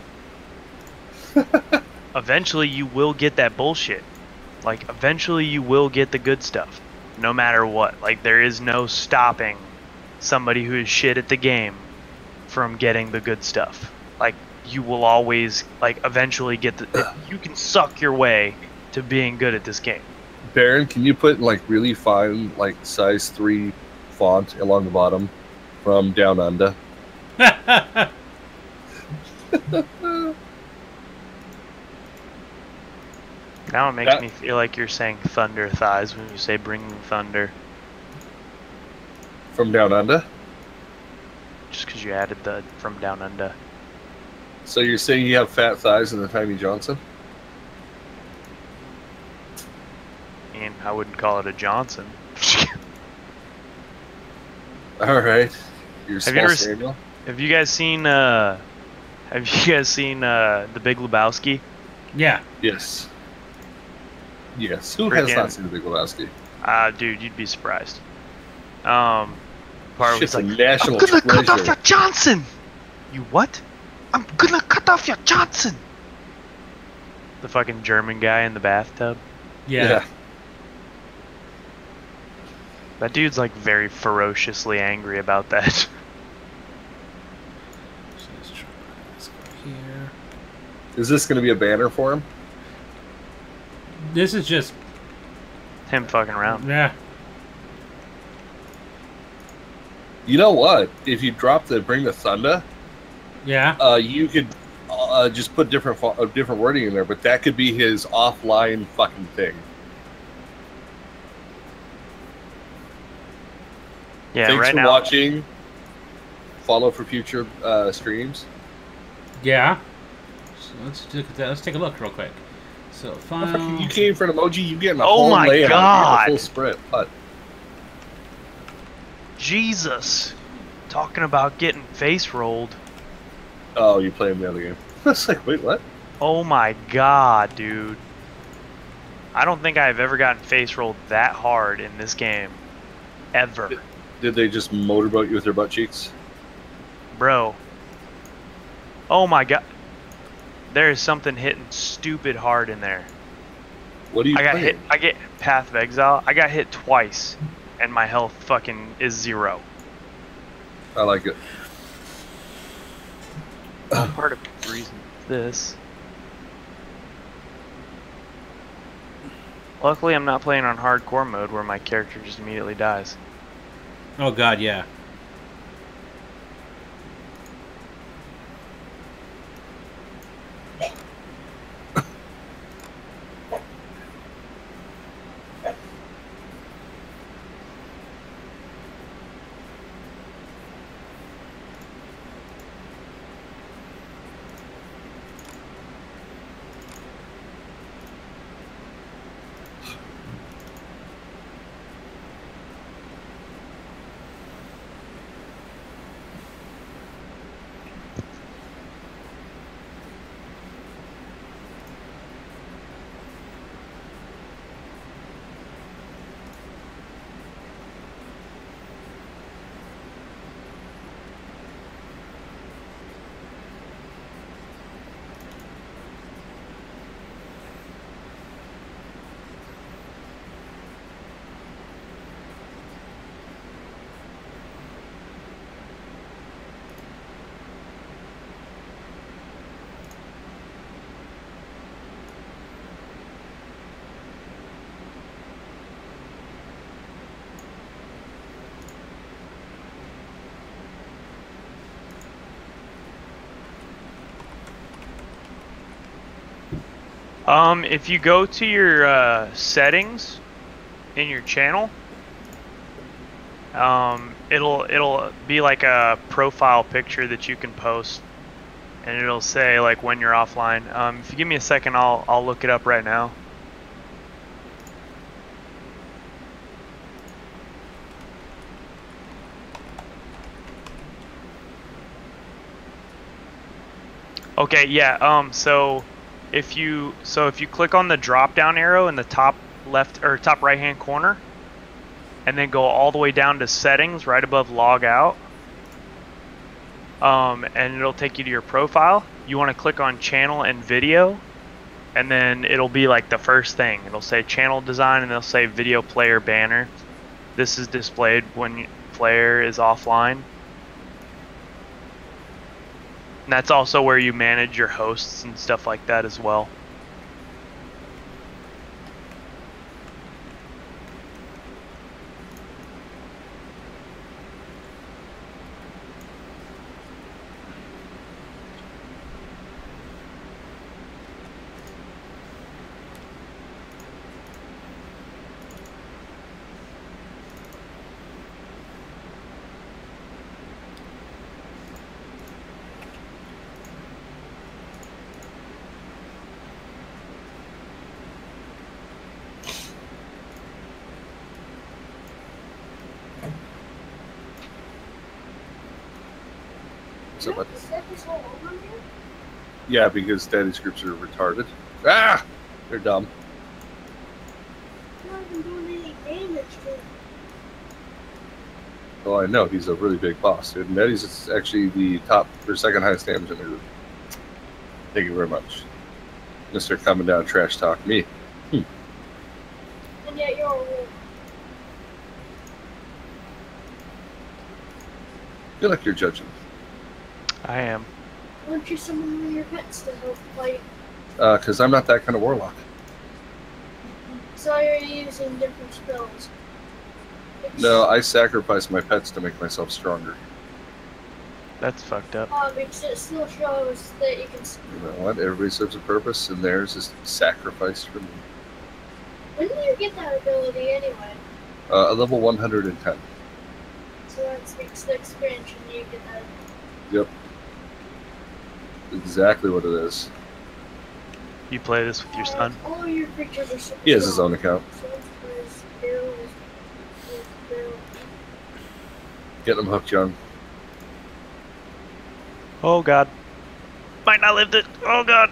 Eventually, you will get that bullshit. Like, eventually you will get the good stuff. No matter what. Like, there is no stopping somebody who is shit at the game from getting the good stuff. Like, you will always, like, eventually get the... You can suck your way to being good at this game. Baron, can you put, like, really fine, like, size 3 font along the bottom from Down Under? Now it makes me feel like you're saying thunder thighs when you say bring the thunder. From Down Under? Just because you added the from down under. So you're saying you have fat thighs in the Tiny Johnson? I mean, I wouldn't call it a Johnson. Alright. You're small Samuel? Have you guys seen The Big Lebowski? Yeah. Yes. Yes. Who has not seen The Big Lebowski? Dude, you'd be surprised. part where Shit's it's a like, national I'm gonna cut off treasure. your Johnson. You what? I'm gonna cut off your Johnson. The fucking German guy in the bathtub. Yeah. That dude's like very ferociously angry about that. So let's go here. Is this going to be a banner for him? This is just Him fucking around. yeah. You know what? If you drop the Bring the Thunder, Yeah. you could just put different wording in there, but that could be his offline fucking thing. Yeah, Thanks right for now. watching. Follow for future streams. Yeah. So let's look at that. Let's take a look real quick. So file. You came for an emoji, you getting a Oh whole my layout, God. a full sprint. But Jesus. Talking about getting face rolled. oh, you playing the other game? I was like, wait, what? Oh my God, dude. I don't think I've ever gotten face rolled that hard in this game. Ever. Did they just motorboat you with their butt cheeks? Bro. Oh my God. There is something hitting stupid hard in there. What are you I got playing? hit. I get Path of Exile. I got hit twice, and my health fucking is 0. I like it. Part of the reason for this. Luckily, I'm not playing on hardcore mode where my character just immediately dies. Oh God, yeah. If you go to your settings in your channel, it'll be like a profile picture that you can post, and it'll say like when you're offline. If you give me a second, I'll look it up right now. Okay, yeah. So if you click on the drop down arrow in the top left or top right hand corner, and then go all the way down to settings right above log out, and it'll take you to your profile. You want to click on channel and video, and then it'll be like the first thing. It'll say channel design, and it'll say video player banner. This is displayed when player is offline. And that's also where you manage your hosts and stuff like that as well. So, but, Set this whole over here? yeah, because daddy's groups are retarded. Ah! They're dumb. I'm not even doing any damage to it. Oh, I know. He's a really big boss, dude. And Eddie's actually the top or second highest damage in the group. Thank you very much. Mr. Coming Down Trash Talk me. And yet you're a wolf. I feel like you're judging. I am. Why don't you summon one of your pets to help fight? Because I'm not that kind of warlock. So you're using different spells. No, I sacrifice my pets to make myself stronger. That's fucked up. Because it still shows that you can. You know what? Everybody serves a purpose, and theirs is sacrificed for me. When do you get that ability anyway? A level 110. So that's the expansion you get that. Yep. Exactly what it is. You play this with your son? All your creatures are super He has his strong. own account. So it's barrel is barrel. Getting him hooked young. Oh god. Might not lived it. Oh god.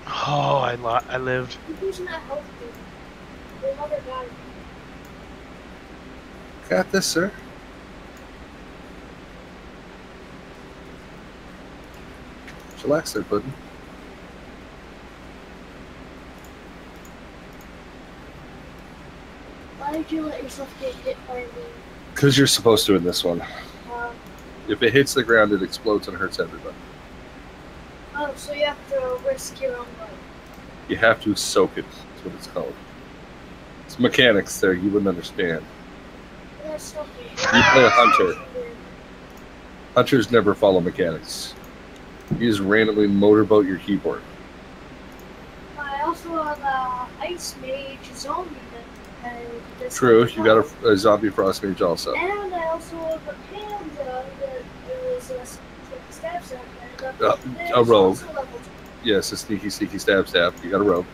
Oh, I lived. Who's not healthy? Your mother died. Got this, sir. Relax there, Puddin'. Why did you let yourself get hit by me? Because you're supposed to in this one. Um, If it hits the ground, it explodes and hurts everybody. oh, so you have to risk your own life. You have to soak it. That's what it's called. It's mechanics there. You wouldn't understand. That's something. You play a hunter. Hunters never follow mechanics. You just randomly motorboat your keyboard. I also have Ice Mage Zombie that has True, you got a zombie frost mage also. And I also have a Panda that is a stab set. A rogue. Yes, a sneaky stab. You got a rogue.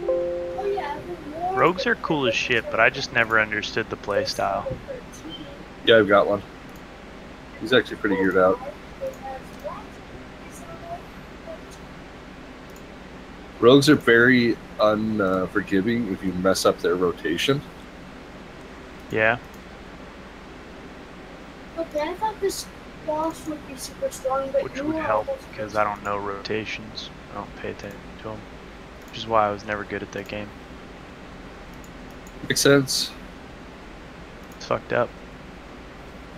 Oh, yeah, Rogues are cool as shit, but I just never understood the playstyle. Yeah, I've got one. He's actually pretty geared out. Rogues are very unforgiving if you mess up their rotation. Yeah. Okay, I thought this boss would be super strong, but Which you would are help almost because I don't know rotations. I don't pay attention to them. Which is why I was never good at that game. Makes sense. It's fucked up.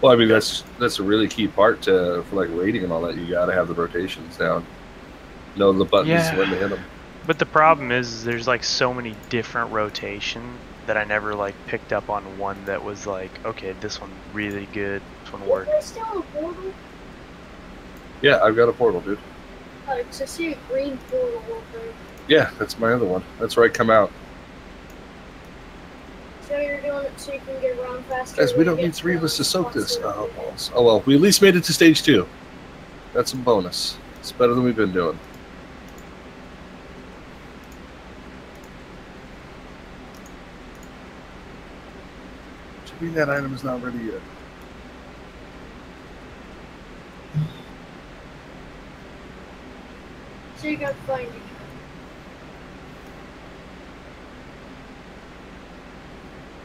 Well, I mean that's a really key part for like rating and all that. You gotta have the rotations down. Know the buttons Yeah. when to hit them. But the problem is there's like so many different rotation that I never like picked up on one that was like, okay, this one really good, this one worked. Is there still a portal? Yeah, I've got a portal, dude. Because I see a green portal over. Yeah, that's my other one. That's where I come out. So you're doing it so you can get around faster. Guys, we don't need three of us to soak this. Oh, balls. Oh well, we at least made it to stage 2. That's a bonus. It's better than we've been doing. Should mean that item is not ready yet. So you gotta find it.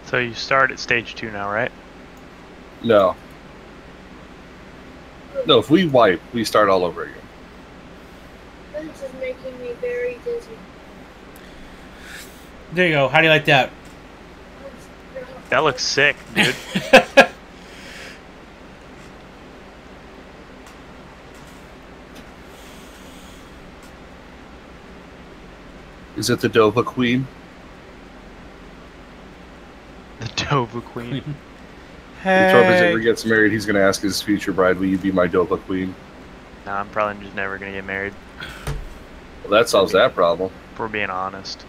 So you start at stage 2 now, right? No. No, if we wipe, we start all over again. This is making me very dizzy. There you go. How do you like that? That looks sick, dude. Is it the Dova Queen? The Dova Queen. If Torben ever gets married, he's going to ask his future bride, will you be my Dova Queen? Nah, I'm probably just never gonna get married, Well, that solves that problem. if we're being honest.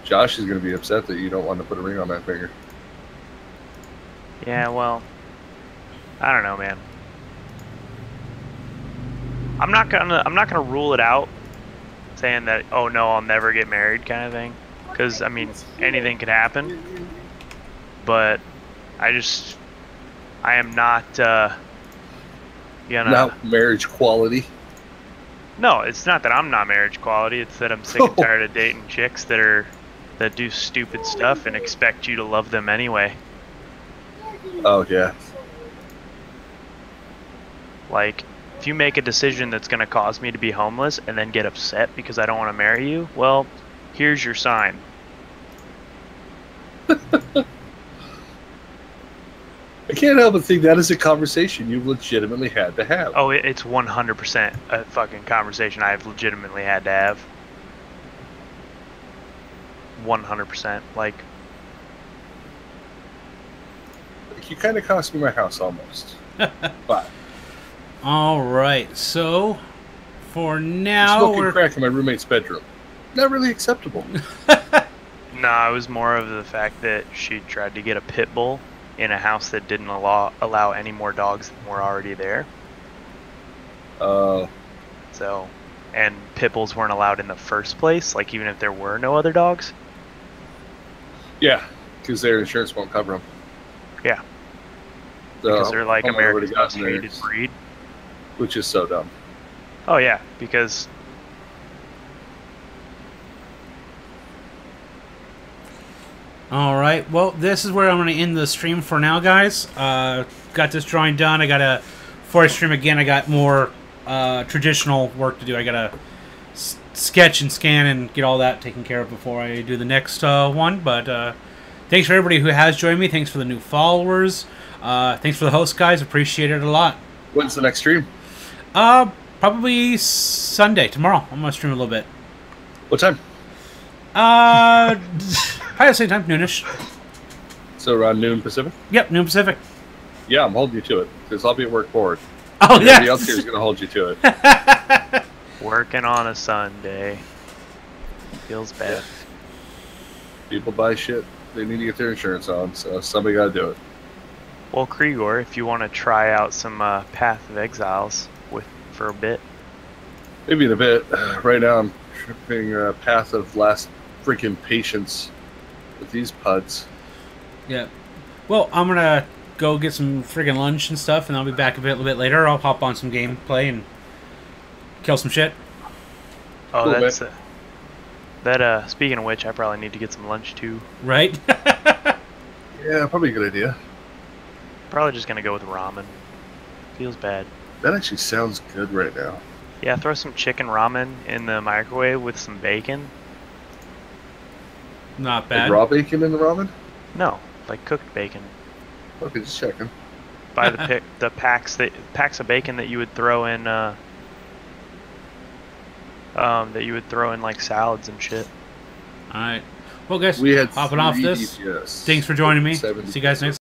Josh is going to be upset that you don't want to put a ring on that finger. Yeah, well, I don't know, man. I'm not gonna rule it out, saying that, oh no, I'll never get married, kind of thing. Because I mean, anything could happen. But I am not gonna. Not marriage quality. No, it's not that I'm not marriage quality. It's that I'm sick and tired of dating chicks that are that do stupid stuff and expect you to love them anyway. Oh, yeah. Like, if you make a decision that's going to cause me to be homeless and then get upset because I don't want to marry you, well, here's your sign. I can't help but think that is a conversation you've legitimately had to have. Oh, it's 100% a fucking conversation I've legitimately had to have. 100%. Like, You kind of cost me my house almost. But All right, so for now smoking crack in my roommate's bedroom. Not really acceptable. nah, it was more of the fact that she tried to get a pit bull in a house that didn't allow any more dogs than were already there. So, and pit bulls weren't allowed in the first place, like even if there were no other dogs. Yeah, because their insurance won't cover them. Yeah, because they're like America's most hated breed. Which is so dumb. Oh yeah, because All right. Well, this is where I'm going to end the stream for now, guys. Got this drawing done. I got to, before I stream again, I got more traditional work to do. I got to sketch and scan and get all that taken care of before I do the next one. But thanks for everybody who has joined me. Thanks for the new followers. Thanks for the host, guys. Appreciate it a lot. When's the next stream? Probably Sunday, tomorrow. I'm going to stream a little bit. What time? Probably the same time, noonish. So around noon Pacific? Yep, noon Pacific. Yeah, I'm holding you to it. Because I'll be at work bored. Oh, yeah. Everybody else here is going to hold you to it. working on a Sunday feels bad. People buy shit. They need to get their insurance on, so somebody got to do it. Well, Krigor, if you want to try out some Path of Exiles for a bit. Maybe in a bit. Right now I'm tripping Path of Last freaking Patience with these puds. Yeah. Well, I'm going to go get some friggin' lunch and stuff, and I'll be back a little bit later. I'll hop on some gameplay and kill some shit. Oh, Cool, that's... speaking of which, I probably need to get some lunch too. Right? Yeah, probably a good idea. Probably just gonna go with ramen. Feels bad. That actually sounds good right now. Yeah, throw some chicken ramen in the microwave with some bacon. Not bad. Like raw bacon in the ramen? No, like cooked bacon. Okay, just checking. Buy the packs of bacon that you would throw in like salads and shit. All right. Well, guys, We had hopping off this. DPS. Thanks for joining me. 70. See you guys next